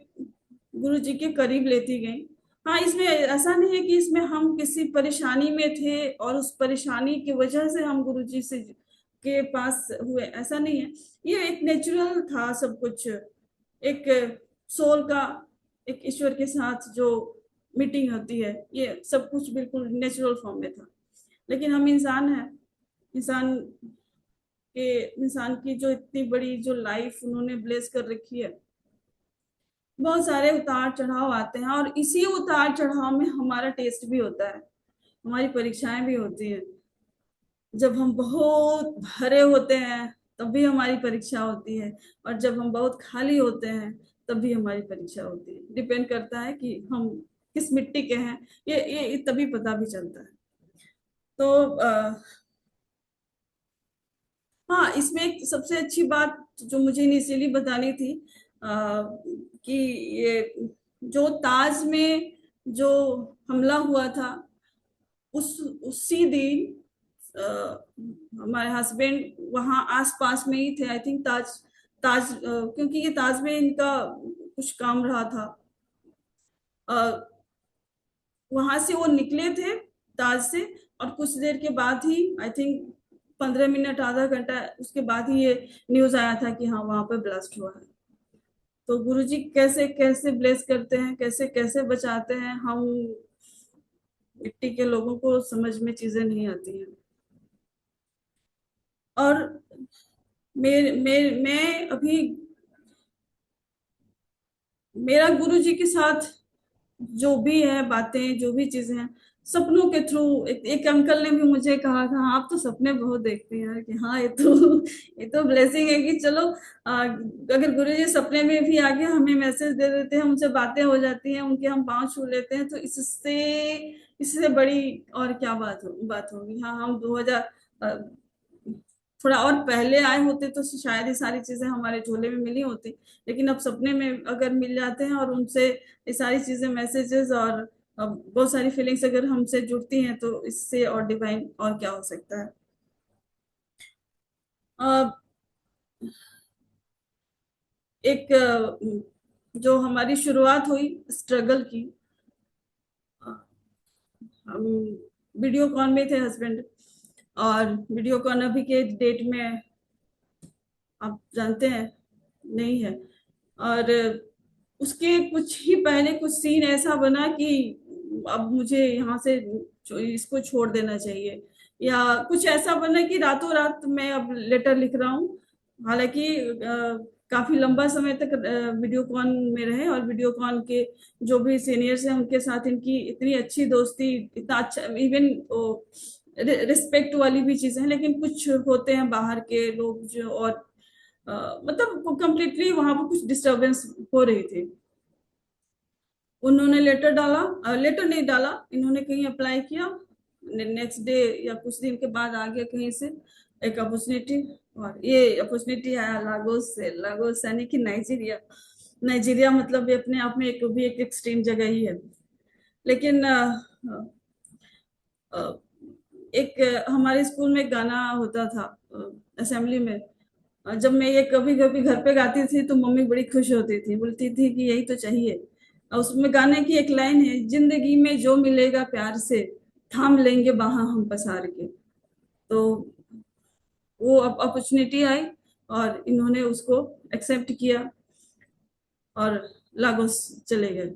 गुरु जी के करीब लेती गई। हाँ, इसमें ऐसा नहीं है कि इसमें हम किसी परेशानी में थे और उस परेशानी की वजह से हम गुरु जी से के पास हुए, ऐसा नहीं है। ये एक नेचुरल था सब कुछ, एक सोल का, एक ईश्वर के साथ जो मीटिंग होती है, ये सब कुछ बिल्कुल नेचुरल फॉर्म में था। लेकिन हम इंसान हैं, इंसान के इंसान की जो इतनी बड़ी जो लाइफ उन्होंने ब्लेस कर रखी है, बहुत सारे उतार चढ़ाव आते हैं, और इसी उतार चढ़ाव में हमारा टेस्ट भी होता है, हमारी परीक्षाएं भी होती है। जब हम बहुत भरे होते हैं तब भी हमारी परीक्षा होती है, और जब हम बहुत खाली होते हैं तब भी हमारी परीक्षा होती है। डिपेंड करता है कि हम किस मिट्टी के हैं, ये तभी पता भी चलता है। तो हाँ, इसमें एक सबसे अच्छी बात जो मुझे इनिशियली बतानी थी, कि ये जो ताज में जो हमला हुआ था, उसी दिन हमारे हस्बैंड वहां आसपास में ही थे। आई थिंक ताज ताज क्योंकि ये ताज में इनका कुछ काम रहा था। वहां से वो निकले थे ताज से, और कुछ देर के बाद ही, आई थिंक 15 मिनट आधा घंटा उसके बाद ही ये न्यूज आया था कि हाँ वहां पे ब्लास्ट हुआ है। तो गुरुजी कैसे कैसे ब्लेस करते हैं, कैसे कैसे बचाते हैं, हम मिट्टी के लोगों को समझ में चीजें नहीं आती हैं। और मैं अभी मेरा गुरुजी के साथ जो भी है बातें, जो भी चीजें हैं, सपनों के थ्रू। एक अंकल ने भी मुझे कहा था, "हाँ, आप तो सपने बहुत देखते हैं यार।" कि हाँ, ये तो ब्लेसिंग है कि चलो, अगर गुरुजी सपने में भी आके हमें मैसेज दे देते हैं, उनसे बातें हो जाती हैं, उनके हम पांव छू लेते हैं, तो इससे बड़ी और क्या बात होगी। हाँ, हम 2000 थोड़ा और पहले आए होते तो शायद ये सारी चीजें हमारे झोले में मिली होती। लेकिन अब सपने में अगर मिल जाते हैं और उनसे ये सारी चीजें, मैसेजेस और बहुत सारी फीलिंग्स अगर हमसे जुड़ती हैं, तो इससे और डिवाइन और क्या हो सकता है। अ, एक जो हमारी शुरुआत हुई स्ट्रगल की, अ, हम वीडियो कॉन में थे हस्बैंड, और वीडियो कॉन अभी के डेट में आप जानते हैं नहीं है। और उसके कुछ ही पहले कुछ सीन ऐसा बना कि अब मुझे यहाँ से इसको छोड़ देना चाहिए, या कुछ ऐसा बना कि रातों रात मैं अब लेटर लिख रहा हूँ। हालांकि काफी लंबा समय तक वीडियो कॉन में रहे, और वीडियो कॉन के जो भी सीनियर्स हैं उनके साथ इनकी इतनी अच्छी दोस्ती, इतना अच्छा, इवन रिस्पेक्ट वाली भी चीजें हैं। लेकिन कुछ होते हैं बाहर के लोग जो, और मतलब कंप्लीटली वहां पर कुछ डिस्टरबेंस हो रही थी। उन्होंने लेटर डाला, लेटर नहीं डाला, इन्होंने कहीं अप्लाई किया, नेक्स्ट डे या कुछ दिन के बाद आ गया कहीं से एक अपॉर्चुनिटी। और ये अपॉर्चुनिटी आया लागोस से। लागोस यानी कि नाइजीरिया। नाइजीरिया मतलब ये अपने आप में एक एक्सट्रीम जगह ही है। लेकिन अ, एक हमारे स्कूल में गाना होता था असेंबली में। जब मैं ये कभी कभी घर पे गाती थी तो मम्मी बड़ी खुश होती थी, बोलती थी कि यही तो चाहिए। और उसमें गाने की एक लाइन है, "जिंदगी में जो मिलेगा प्यार से, थाम लेंगे बाहां हम पसार के।" तो वो अपॉर्चुनिटी आई, और इन्होंने उसको एक्सेप्ट किया और लागोस चले गए।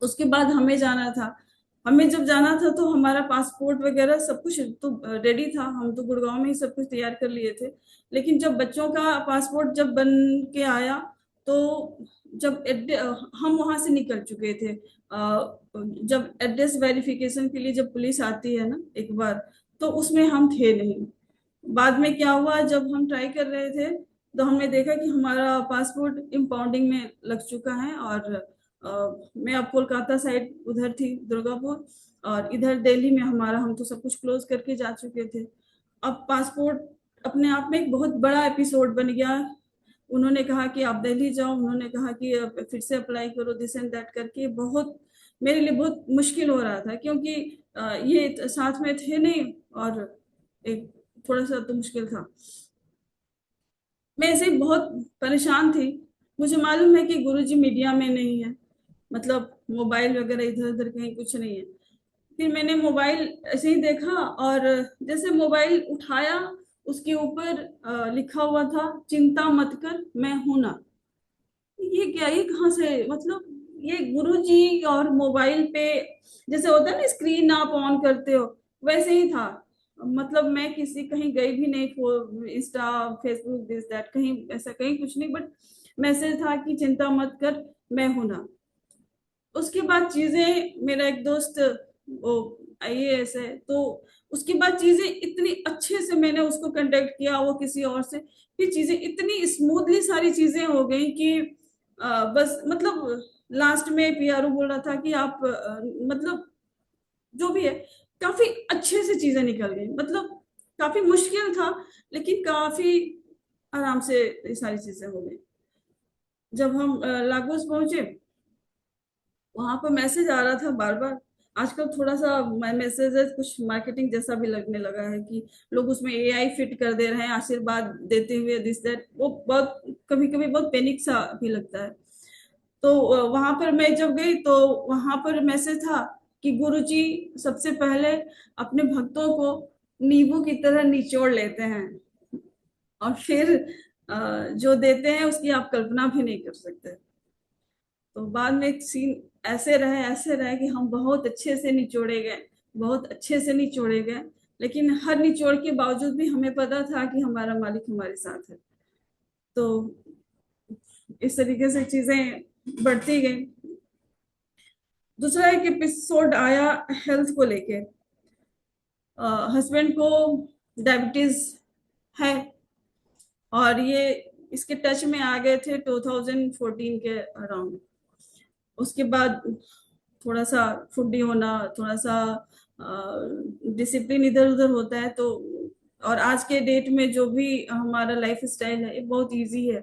उसके बाद हमें जाना था। हमें जब जाना था तो हमारा पासपोर्ट वगैरह सब कुछ तो रेडी था, हम तो गुड़गांव में ही सब कुछ तैयार कर लिए थे। लेकिन जब बच्चों का पासपोर्ट जब बन के आया, तो जब हम वहां से निकल चुके थे। जब एड्रेस वेरिफिकेशन के लिए जब पुलिस आती है ना एक बार, तो उसमें हम थे नहीं। बाद में क्या हुआ, जब हम ट्राई कर रहे थे तो हमने देखा कि हमारा पासपोर्ट इम्पाउंडिंग में लग चुका है। और मैं अब कोलकाता साइड उधर थी, दुर्गापुर, और इधर दिल्ली में हमारा, हम तो सब कुछ क्लोज करके जा चुके थे। अब पासपोर्ट अपने आप में एक बहुत बड़ा एपिसोड बन गया। उन्होंने कहा कि आप दिल्ली जाओ, उन्होंने कहा कि फिर से अप्लाई करो, दिस एंड दैट करके बहुत मेरे लिए बहुत मुश्किल हो रहा था, क्योंकि ये साथ में थे नहीं, और एक थोड़ा सा तो मुश्किल था। मैं ऐसे ही बहुत परेशान थी। मुझे मालूम है कि गुरुजी मीडिया में नहीं है, मतलब मोबाइल वगैरह इधर उधर कहीं कुछ नहीं है। फिर मैंने मोबाइल ऐसे ही देखा, और जैसे मोबाइल उठाया, उसके ऊपर लिखा हुआ था, "चिंता मत कर, मैं हूं ना।" ये क्या, ये कहाँ से, मतलब ये गुरुजी और मोबाइल पे जैसे होता है ना, स्क्रीन आप ऑन करते हो, वैसे ही था। मतलब मैं किसी कहीं गई भी नहीं, इंस्टा फेसबुक दिस दैट कहीं ऐसा कहीं कुछ नहीं, बट मैसेज था कि "चिंता मत कर, मैं हूं ना।" उसके बाद चीजें, मेरा एक दोस्त वो आईएएस है, तो उसके बाद चीजें इतनी अच्छे से मैंने उसको कांटेक्ट किया, वो किसी और से, फिर चीजें इतनी स्मूथली सारी चीजें हो गई कि बस मतलब लास्ट में पीआरओ बोल रहा था कि आप मतलब जो भी है, काफी अच्छे से चीजें निकल गई। मतलब काफी मुश्किल था, लेकिन काफी आराम से ये सारी चीजें हो गई। जब हम लागोस पहुंचे, वहां पर मैसेज आ रहा था बार बार। आजकल थोड़ा सा मैसेजेस कुछ मार्केटिंग जैसा भी लगने लगा है कि लोग उसमें एआई फिट कर दे रहे हैं आशीर्वाद देते हुए, दिस दैट, वो बहुत कभी कभी बहुत पैनिक सा भी लगता है। तो वहां पर मैं जब गई तो वहां पर मैसेज था कि गुरुजी सबसे पहले अपने भक्तों को नींबू की तरह निचोड़ लेते हैं, और फिर जो देते हैं उसकी आप कल्पना भी नहीं कर सकते। तो बाद में एक सीन ऐसे रहे कि हम बहुत अच्छे से निचोड़े गए, बहुत अच्छे से निचोड़े गए। लेकिन हर निचोड़ के बावजूद भी हमें पता था कि हमारा मालिक हमारे साथ है। तो इस तरीके से चीजें बढ़ती गई। दूसरा एक एपिसोड आया हेल्थ को लेके। हस्बैंड को डायबिटीज है, और ये इसके टच में आ गए थे 2014 के अराउंड। उसके बाद थोड़ा सा फुडी होना, थोड़ा सा डिसिप्लिन इधर उधर होता है। तो और आज के डेट में जो भी हमारा लाइफ स्टाइल है, ये बहुत इजी है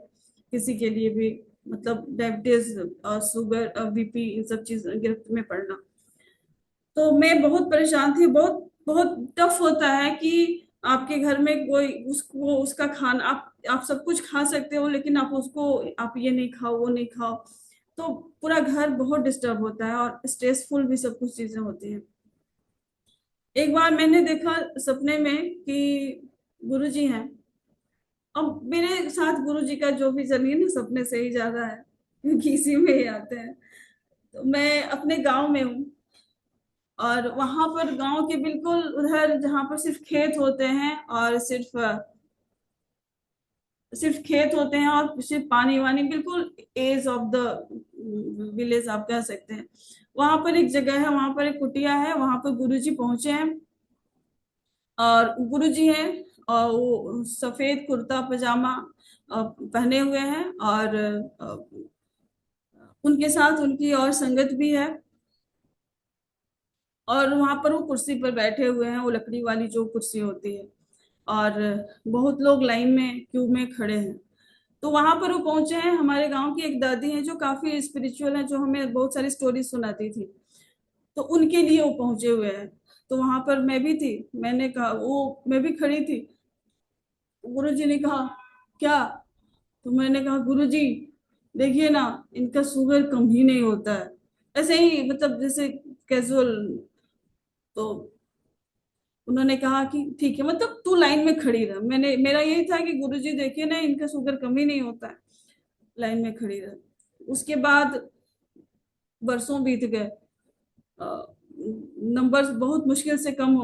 किसी के लिए भी, मतलब डायबिटीज और शुगर और बीपी इन सब चीज गिरफ्त में पड़ना। तो मैं बहुत परेशान थी। बहुत बहुत टफ होता है कि आपके घर में कोई उसको उसका खाना, आप सब कुछ खा सकते हो लेकिन आप उसको, आप ये नहीं खाओ वो नहीं खाओ, तो पूरा घर बहुत डिस्टर्ब होता है और स्ट्रेसफुल भी सब कुछ चीजें होती हैं। एक बार मैंने देखा सपने में कि गुरुजी हैं। अब मेरे साथ गुरुजी का जो भी जर्नी है ना, सपने से ही ज्यादा है क्योंकि इसी में ही आते हैं। तो मैं अपने गांव में हूँ, और वहां पर गांव के बिल्कुल उधर जहां पर सिर्फ खेत होते हैं, और सिर्फ सिर्फ खेत होते हैं और सिर्फ पानी वानी, बिल्कुल एज ऑफ द विलेज आप कह सकते हैं। वहां पर एक जगह है, वहां पर एक कुटिया है, वहां पर गुरुजी पहुंचे हैं। और गुरुजी हैं, और वो सफेद कुर्ता पजामा पहने हुए हैं, और उनके साथ उनकी और संगत भी है। और वहां पर वो कुर्सी पर बैठे हुए हैं, वो लकड़ी वाली जो कुर्सी होती है। और बहुत लोग लाइन में क्यू में खड़े हैं। तो वहां पर वो पहुंचे हैं। हमारे गांव की एक दादी हैं जो काफी स्पिरिचुअल हैं, जो हमें बहुत सारी स्टोरी सुनाती थी। तो उनके लिए वो पहुंचे हुए हैं। तो वहां पर मैं भी थी। मैंने कहा, वो मैं भी खड़ी थी। गुरुजी ने कहा, क्या? तो मैंने कहा, गुरुजी देखिए ना, इनका शुगर कम ही नहीं होता है। ऐसे ही मतलब जैसे कैजुअल। तो उन्होंने कहा कि ठीक है, मतलब तू लाइन में खड़ी रह। मैंने, मेरा यही था कि गुरुजी देखिए ना, इनका शुगर कम ही नहीं होता है, लाइन में खड़ी रह। उसके बाद बरसों बीत गए। नंबर्स बहुत मुश्किल से कम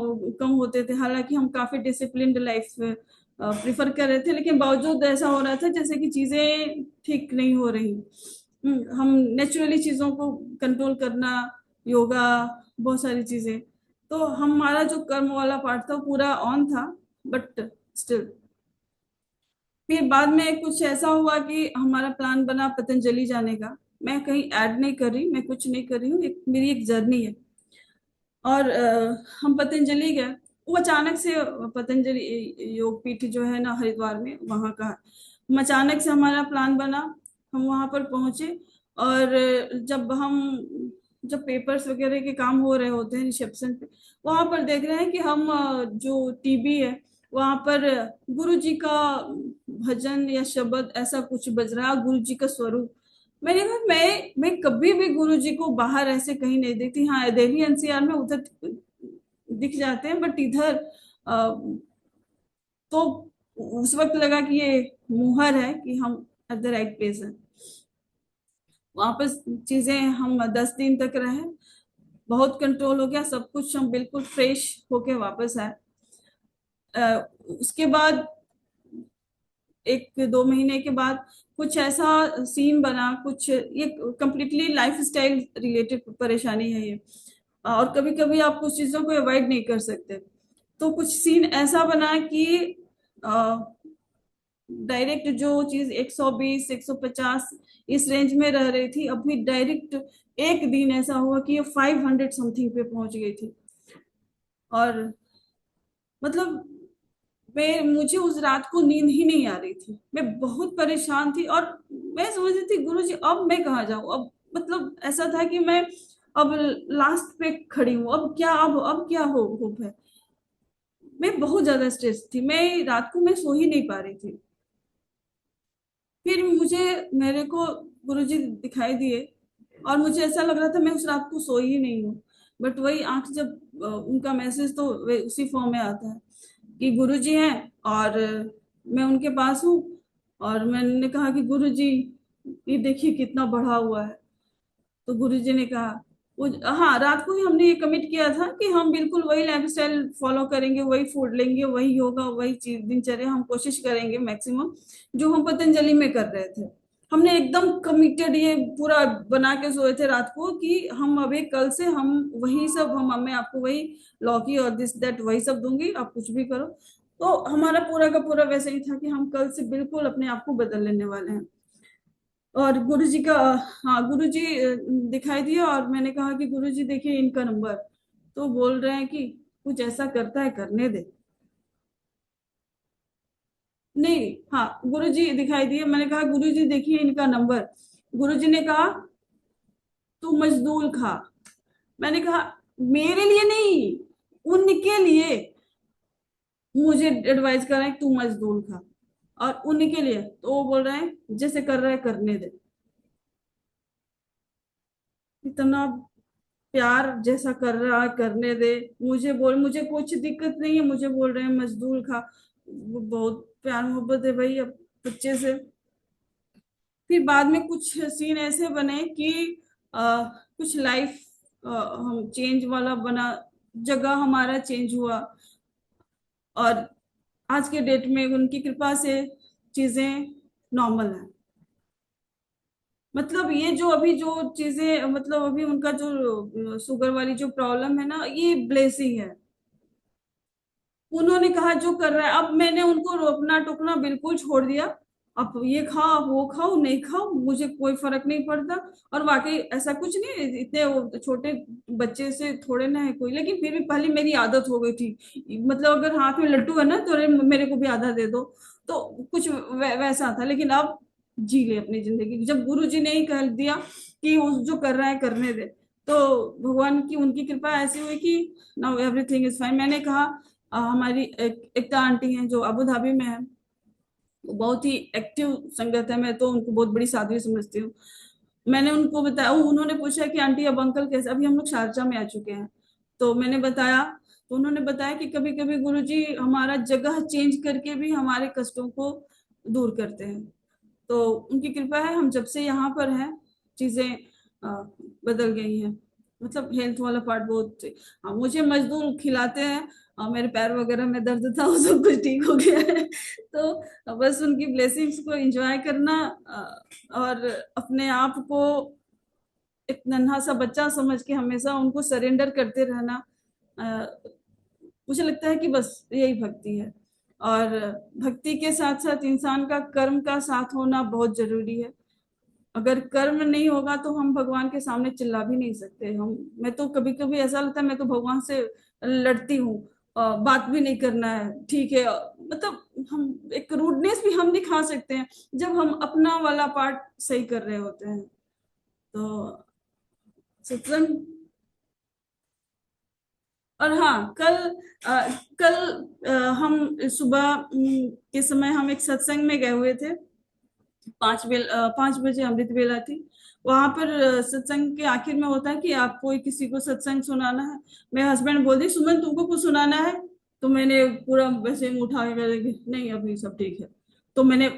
होते थे। हालांकि हम काफी डिसिप्लिन्ड लाइफ प्रिफर कर रहे थे, लेकिन बावजूद ऐसा हो रहा था जैसे कि चीजें ठीक नहीं हो रही। हम नेचुरली चीजों को कंट्रोल करना, योगा, बहुत सारी चीजें। तो हमारा जो कर्म वाला पार्ट था वो पूरा ऑन था, बट स्टिल फिर बाद में कुछ ऐसा हुआ कि हमारा प्लान बना पतंजलि जाने का। मैं कहीं ऐड नहीं कर रही, मैं कुछ नहीं कर रही हूँ, मेरी एक जर्नी है। और हम पतंजलि गए। वो अचानक से पतंजलि योग पीठ जो है ना हरिद्वार में, वहां का हम अचानक से हमारा प्लान बना। हम वहां पर पहुंचे। और जब पेपर्स वगैरह के काम हो रहे होते हैं रिसेप्शन पे, वहां पर देख रहे हैं कि हम जो टीवी है वहां पर गुरु जी का भजन या शब्द ऐसा कुछ बज रहा है, गुरु जी का स्वरूप। मैंने कहा, मैं कभी भी गुरुजी को बाहर ऐसे कहीं नहीं देखती। हाँ, दिल्ली एनसीआर में उधर दिख जाते हैं, बट इधर तो उस वक्त लगा कि ये मुहर है कि हम एट द राइट प्लेस है। वापस चीजें हम 10 दिन तक रहे। बहुत कंट्रोल हो गया सब कुछ, हम बिल्कुल फ्रेश होके वापस आए। उसके बाद 1-2 महीने के बाद कुछ ऐसा सीन बना, कुछ ये कंप्लीटली लाइफ स्टाइल रिलेटेड परेशानी है ये। और कभी कभी आप कुछ चीजों को अवॉइड नहीं कर सकते। तो कुछ सीन ऐसा बना कि डायरेक्ट जो चीज 120 150 इस रेंज में रह रही थी, अभी डायरेक्ट एक दिन ऐसा हुआ कि ये 500 समथिंग पे पहुंच गई थी। और मतलब मुझे उस रात को नींद ही नहीं आ रही थी। मैं बहुत परेशान थी, और मैं समझ रही थी, गुरु जी अब मैं कहाँ जाऊं, अब मतलब ऐसा था कि मैं अब लास्ट पे खड़ी हूँ, अब क्या, अब क्या होप है। मैं बहुत ज्यादा स्ट्रेस थी, मैं रात को मैं सो ही नहीं पा रही थी। फिर मेरे को गुरुजी दिखाई दिए, और मुझे ऐसा लग रहा था मैं उस रात को सोई ही नहीं हूँ। बट वही आंख जब उनका मैसेज तो उसी फॉर्म में आता है कि गुरुजी हैं, और मैं उनके पास हूँ। और मैंने कहा कि गुरुजी, ये देखिए कितना बढ़ा हुआ है। तो गुरुजी ने कहा, वो, हाँ, रात को ही हमने ये कमिट किया था कि हम बिल्कुल वही लाइफस्टाइल फॉलो करेंगे, वही फूड लेंगे, वही योगा, वही चीज दिनचर्या हम कोशिश करेंगे मैक्सिमम, जो हम पतंजलि में कर रहे थे। हमने एकदम कमिटेड ये पूरा बना के सोए थे रात को कि हम अभी कल से हम वही सब, मैं आपको वही लौकी और दिस दैट वही सब दूंगी, आप कुछ भी करो। तो हमारा पूरा का पूरा वैसे ही था कि हम कल से बिल्कुल अपने आप को बदल लेने वाले हैं। और गुरुजी का, हाँ, गुरुजी दिखाई दिया, और मैंने कहा कि गुरुजी देखिए इनका नंबर। तो बोल रहे हैं कि कुछ ऐसा करता है करने दे। नहीं, हाँ, गुरुजी दिखाई दिए, मैंने कहा गुरुजी देखिए इनका नंबर। गुरुजी ने कहा तू मजदूर खा। मैंने कहा मेरे लिए नहीं, उनके लिए मुझे एडवाइस कर रहे हैं कि तू मजदूर खा, और उन्हीं के लिए तो वो बोल रहे हैं जैसे कर रहा है करने दे। इतना प्यार जैसा कर रहा है करने दे। मुझे कुछ दिक्कत नहीं है, मुझे बोल रहे हैं मजदूर खा। वो बहुत प्यार मोहब्बत है भाई अब बच्चे से। फिर बाद में कुछ सीन ऐसे बने कि कुछ लाइफ हम चेंज वाला बना, जगह हमारा चेंज हुआ। और आज के डेट में उनकी कृपा से चीजें नॉर्मल है। मतलब ये जो अभी जो चीजें, मतलब अभी उनका जो शुगर वाली जो प्रॉब्लम है ना, ये ब्लेसिंग है। उन्होंने कहा जो कर रहा है, अब मैंने उनको रोकना टोकना बिल्कुल छोड़ दिया। अब ये खाओ, अब वो खाओ, नहीं खाओ, मुझे कोई फर्क नहीं पड़ता। और वाकई ऐसा कुछ नहीं है, इतने वो छोटे बच्चे से थोड़े ना है कोई, लेकिन फिर भी पहले मेरी आदत हो गई थी, मतलब अगर हाथ में लड्डू है ना तो अरे मेरे को भी आधा दे दो। तो कुछ वैसा था, लेकिन अब जी ले अपनी जिंदगी। जब गुरु जी ने ही कह दिया कि उस जो कर रहा है करने दे, तो भगवान की उनकी कृपा ऐसी हुई कि नाउ एवरीथिंग इज फाइन। मैंने कहा हमारी एकता आंटी हैं जो अबू धाबी में है, वो बहुत ही एक्टिव संगत है, मैं तो उनको बहुत बड़ी साध्वी समझती हूँ। मैंने उनको बताया, उन्होंने पूछा कि आंटी अब अंकल कैसे, अभी हम लोग शारजा में आ चुके हैं। तो मैंने बताया, तो उन्होंने बताया कि कभी कभी गुरुजी हमारा जगह चेंज करके भी हमारे कष्टों को दूर करते हैं। तो उनकी कृपा है, हम जब से यहाँ पर हैं चीजें अ, बदल गई हैं। मतलब हेल्थ वाला पार्ट बहुत, हाँ, मुझे मजदूर खिलाते हैं, मेरे पैर वगैरह में दर्द था वो सब कुछ ठीक हो गया है। तो बस उनकी ब्लेसिंग्स को एंजॉय करना, और अपने आप को एक नन्हा सा बच्चा समझ के हमेशा उनको सरेंडर करते रहना। अ, मुझे लगता है कि बस यही भक्ति है। और भक्ति के साथ साथ इंसान का कर्म का साथ होना बहुत जरूरी है। अगर कर्म नहीं होगा तो हम भगवान के सामने चिल्ला भी नहीं सकते। हम मैं तो कभी कभी ऐसा लगता है मैं तो भगवान से लड़ती हूँ, बात भी नहीं करना है ठीक है, मतलब हम एक रूडनेस भी हम दिखा सकते हैं जब हम अपना वाला पार्ट सही कर रहे होते हैं। तो सत्संग, और हाँ, अ, कल हम सुबह के समय हम एक सत्संग में गए हुए थे। 5 बजे अमृत वेला थी। वहां पर सत्संग के आखिर में होता है कि आपको किसी को सत्संग सुनाना है। मेरे हस्बैंड बोल दी सुमन तुमको कुछ सुनाना है। तो मैंने पूरा वैसे ही उठा के कहा कि नहीं अभी सब ठीक है। तो मैंने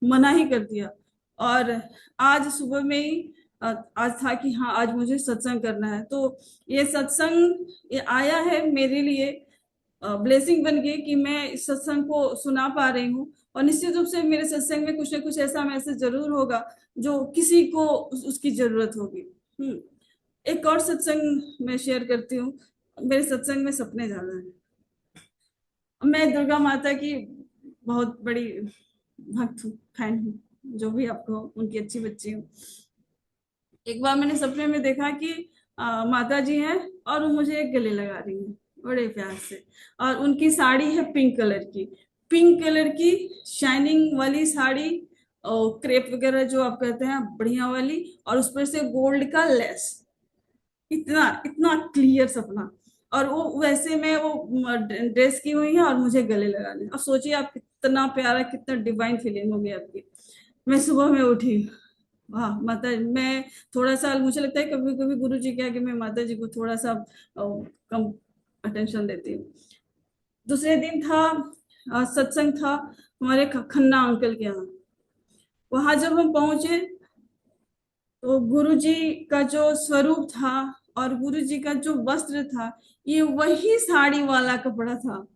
मना ही कर दिया। और आज सुबह में ही आज था कि हाँ आज मुझे सत्संग करना है। तो ये सत्संग ये आया है मेरे लिए, ब्लेसिंग बन गई कि मैं इस सत्संग को सुना पा रही हूँ। और निश्चित रूप से मेरे सत्संग में कुछ ना कुछ ऐसा मैसेज जरूर होगा जो किसी को उसकी जरूरत होगी। हम्म। एक और सत्संग मैं शेयर करती हूँ। मेरे सत्संग में सपने ज्यादा है। मैं दुर्गा माता की बहुत बड़ी भक्त हूँ, फैन हूँ, जो भी आपको उनकी अच्छी बच्ची हूँ। एक बार मैंने सपने में देखा कि माता जी हैं और वो मुझे एक गले लगा रही हैं बड़े प्यार से। और उनकी साड़ी है पिंक कलर की, पिंक कलर की शाइनिंग वाली साड़ी। क्रेप वगैरह जो आप कहते हैं बढ़िया वाली, और उस पर से गोल्ड का लेस, इतना इतना क्लियर सपना। और वो वैसे में वो ड्रेस की हुई है और मुझे गले लगाने। अब सोचिए आप, कितना प्यारा, कितना डिवाइन फीलिंग होगी आपकी। मैं सुबह में उठी, वाह माता, मैं थोड़ा सा, मुझे लगता है कभी कभी गुरु जी के आगे मैं माता जी को थोड़ा सा कम अटेंशन देती हूँ। दूसरे दिन था सत्संग था हमारे खन्ना अंकल के यहाँ। वहां जब हम पहुंचे तो गुरु जी का जो स्वरूप था और गुरु जी का जो वस्त्र था, ये वही साड़ी वाला कपड़ा था।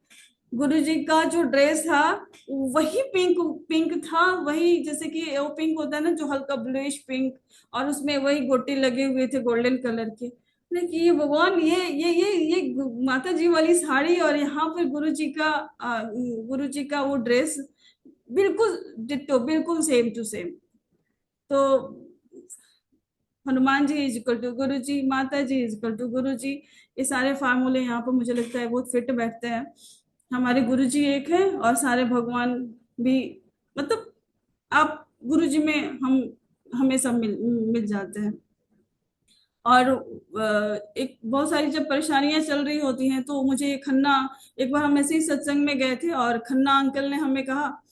गुरु जी का जो ड्रेस था वही पिंक पिंक था, वही जैसे कि वो पिंक होता है ना, जो हल्का ब्लूइश पिंक, और उसमें वही गोटे लगे हुए थे गोल्डन कलर के। लेकिन ये भगवान, ये माता जी वाली साड़ी और यहाँ पर गुरु जी का वो ड्रेस, बिल्कुल डिट्टो, बिल्कुल सेम टू सेम। तो Hanuman ji is equal to Guru ji, माता जी इज इक्वल टू गुरु जी, ये सारे फार्मूले यहाँ पर मुझे लगता है बहुत फिट बैठते हैं। हमारे गुरु जी एक है और सारे भगवान भी, मतलब आप गुरु जी में हम हमें सब मिल मिल जाते हैं। और एक बहुत सारी जब परेशानियां चल रही होती हैं तो मुझे खन्ना, एक बार हम ऐसे ही सत्संग में गए थे और खन्ना अंकल ने हमें कहा,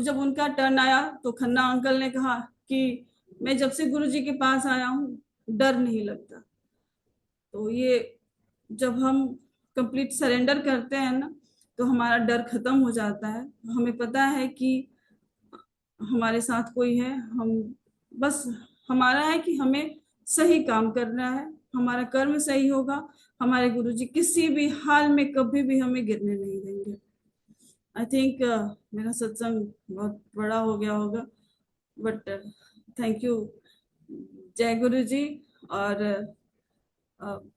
जब उनका टर्न आया तो खन्ना अंकल ने कहा कि मैं जब से गुरु जी के पास आया हूँ डर नहीं लगता। तो ये जब हम कंप्लीट सरेंडर करते हैं ना, तो हमारा डर खत्म हो जाता है। हमें पता है कि हमारे साथ कोई है, हम बस, हमारा है कि हमें सही काम करना है, हमारा कर्म सही होगा। हमारे गुरुजी किसी भी हाल में कभी भी हमें गिरने नहीं देंगे। आई थिंक मेरा सत्संग बहुत बड़ा हो गया होगा, बट थैंक यू। जय गुरु जी। और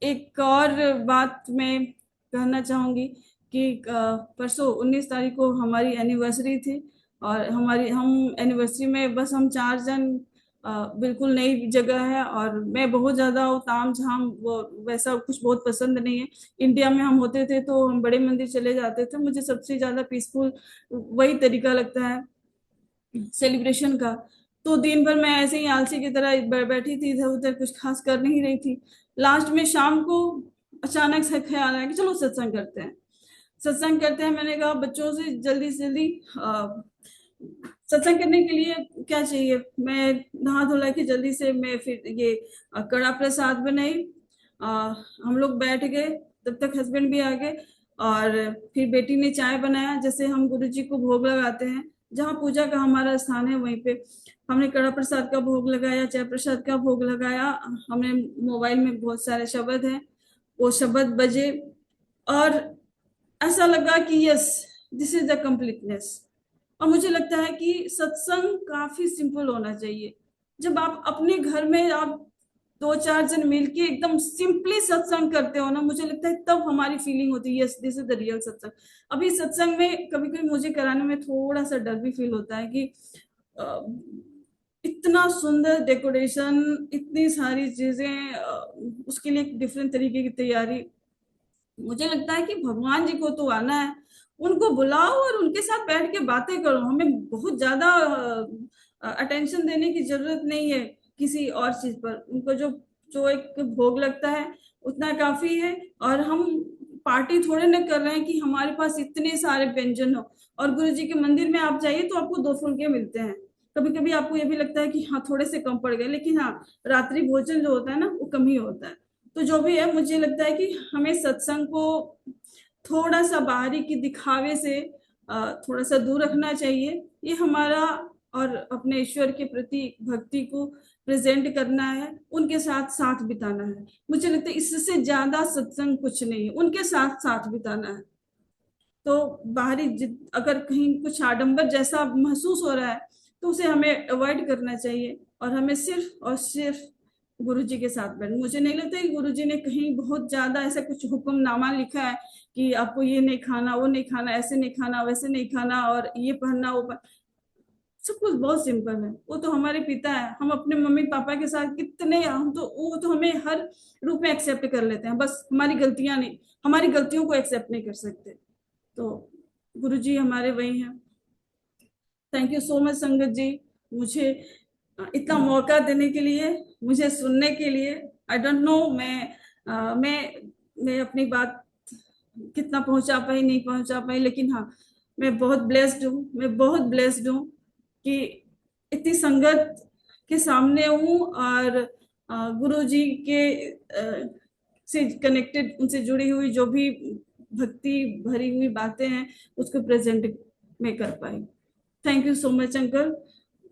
एक और बात मैं कहना चाहूंगी कि परसों 19 तारीख को हमारी एनिवर्सरी थी, और हम एनिवर्सरी में बस हम 4 जन, बिल्कुल नई जगह है, और मैं बहुत ज्यादा वो ताम झाम वो वैसा कुछ बहुत पसंद नहीं है। इंडिया में हम होते थे तो हम बड़े मंदिर चले जाते थे, मुझे सबसे ज्यादा पीसफुल वही तरीका लगता है सेलिब्रेशन का। तो दिन भर मैं ऐसे ही आलसी की तरह बैठी थी इधर उधर, कुछ खास कर नहीं रही थी। लास्ट में शाम को अचानक से ख्याल आया कि चलो सत्संग करते हैं, सत्संग करते हैं। मैंने कहा बच्चों से जल्दी से जल्दी सत्संग करने के लिए क्या चाहिए, मैं नहा धोला के जल्दी से मैं फिर ये कड़ा प्रसाद बनाई। हम लोग बैठ गए, तब तक हस्बैंड भी आ गए, और फिर बेटी ने चाय बनाया। जैसे हम गुरु जी को भोग लगाते हैं, जहाँ पूजा का हमारा स्थान है वहीं पे हमने कड़ा प्रसाद का भोग लगाया, चाय प्रसाद का भोग लगाया। हमने मोबाइल में बहुत सारे शब्द हैं, वो शब्द बजे, और ऐसा लगा कि yes, this is the completeness. और मुझे लगता है कि सत्संग काफी सिंपल होना चाहिए। जब आप अपने घर में आप 2-4 जन मिलके एकदम सिंपली सत्संग करते हो ना, मुझे लगता है तब हमारी फीलिंग होती है yes, this is the real सत्संग। अभी सत्संग में कभी कभी मुझे कराने में थोड़ा सा डर भी फील होता है कि अ, इतना सुंदर डेकोरेशन, इतनी सारी चीजें, उसके लिए डिफरेंट तरीके की तैयारी। मुझे लगता है कि भगवान जी को तो आना है, उनको बुलाओ और उनके साथ बैठ के बातें करो। हमें बहुत ज्यादा अटेंशन देने की जरूरत नहीं है किसी और चीज पर। उनको जो जो एक भोग लगता है उतना काफी है। और हम पार्टी थोड़े ना कर रहे हैं कि हमारे पास इतने सारे व्यंजन हो। और गुरु जी के मंदिर में आप जाइए तो आपको 2 फुलके मिलते हैं। कभी कभी आपको ये भी लगता है कि हाँ थोड़े से कम पड़ गए, लेकिन हाँ रात्रि भोजन जो होता है ना वो कम ही होता है। तो जो भी है, मुझे लगता है कि हमें सत्संग को थोड़ा सा बाहरी की दिखावे से थोड़ा सा दूर रखना चाहिए। ये हमारा और अपने ईश्वर के प्रति भक्ति को प्रेजेंट करना है, उनके साथ साथ बिताना है। मुझे लगता है इससे ज्यादा सत्संग कुछ नहीं है, उनके साथ साथ बिताना है। तो बाहरी अगर कहीं कुछ आडंबर जैसा महसूस हो रहा है तो उसे हमें अवॉइड करना चाहिए, और हमें सिर्फ और सिर्फ गुरु जी के साथ बैठ। मुझे नहीं लगता कि गुरु जी ने कहीं बहुत ज्यादा ऐसा कुछ हुक्मनामा लिखा है कि आपको ये नहीं खाना, वो नहीं खाना, ऐसे नहीं खाना, वैसे नहीं खाना, और ये पहनना, वो पहन। सब कुछ बहुत सिंपल है। वो तो हमारे पिता है, हम अपने मम्मी पापा के साथ कितने, हम तो वो तो हमें हर रूप में एक्सेप्ट कर लेते हैं, बस हमारी गलतियां नहीं, हमारी गलतियों को एक्सेप्ट नहीं कर सकते। तो गुरु जी हमारे वही हैं। थैंक यू सो मच संगत जी। मुझे इतना मौका देने के लिए, मुझे सुनने के लिए। आई डोंट नो मैं अपनी बात कितना पहुंचा पाई नहीं पहुंचा पाई, लेकिन हाँ, मैं बहुत ब्लेस्ड हूँ, मैं बहुत ब्लेस्ड हूँ कि इतनी संगत के सामने हूँ, और गुरु जी के से कनेक्टेड, उनसे जुड़ी हुई जो भी भक्ति भरी हुई बातें हैं उसको प्रेजेंट में कर पाई। Thank you so much uncle,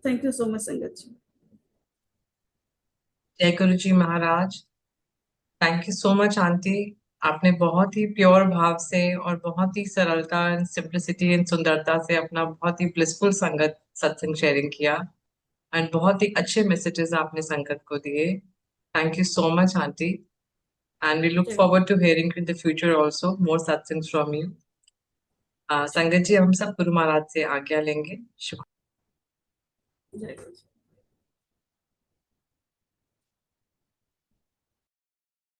thank you so much संगत जी। जय गुरु जी महाराज। Thank you so much aunty. आपने बहुत ही प्योर भाव से और बहुत ही सरलता एंड सिंप्लिसिटी एंड सुंदरता से अपना बहुत ही ब्लिसफुल संगत सत्संग शेयरिंग किया, एंड बहुत ही अच्छे मैसेजेस आपने संगत को दिए। Thank you so much aunty, and we look जय forward to hearing in the future also more satsangs from you. जय संगत जी, हम सब गुरु महाराज से आज्ञा लेंगे। शुक्रिया। जय गुरु जी।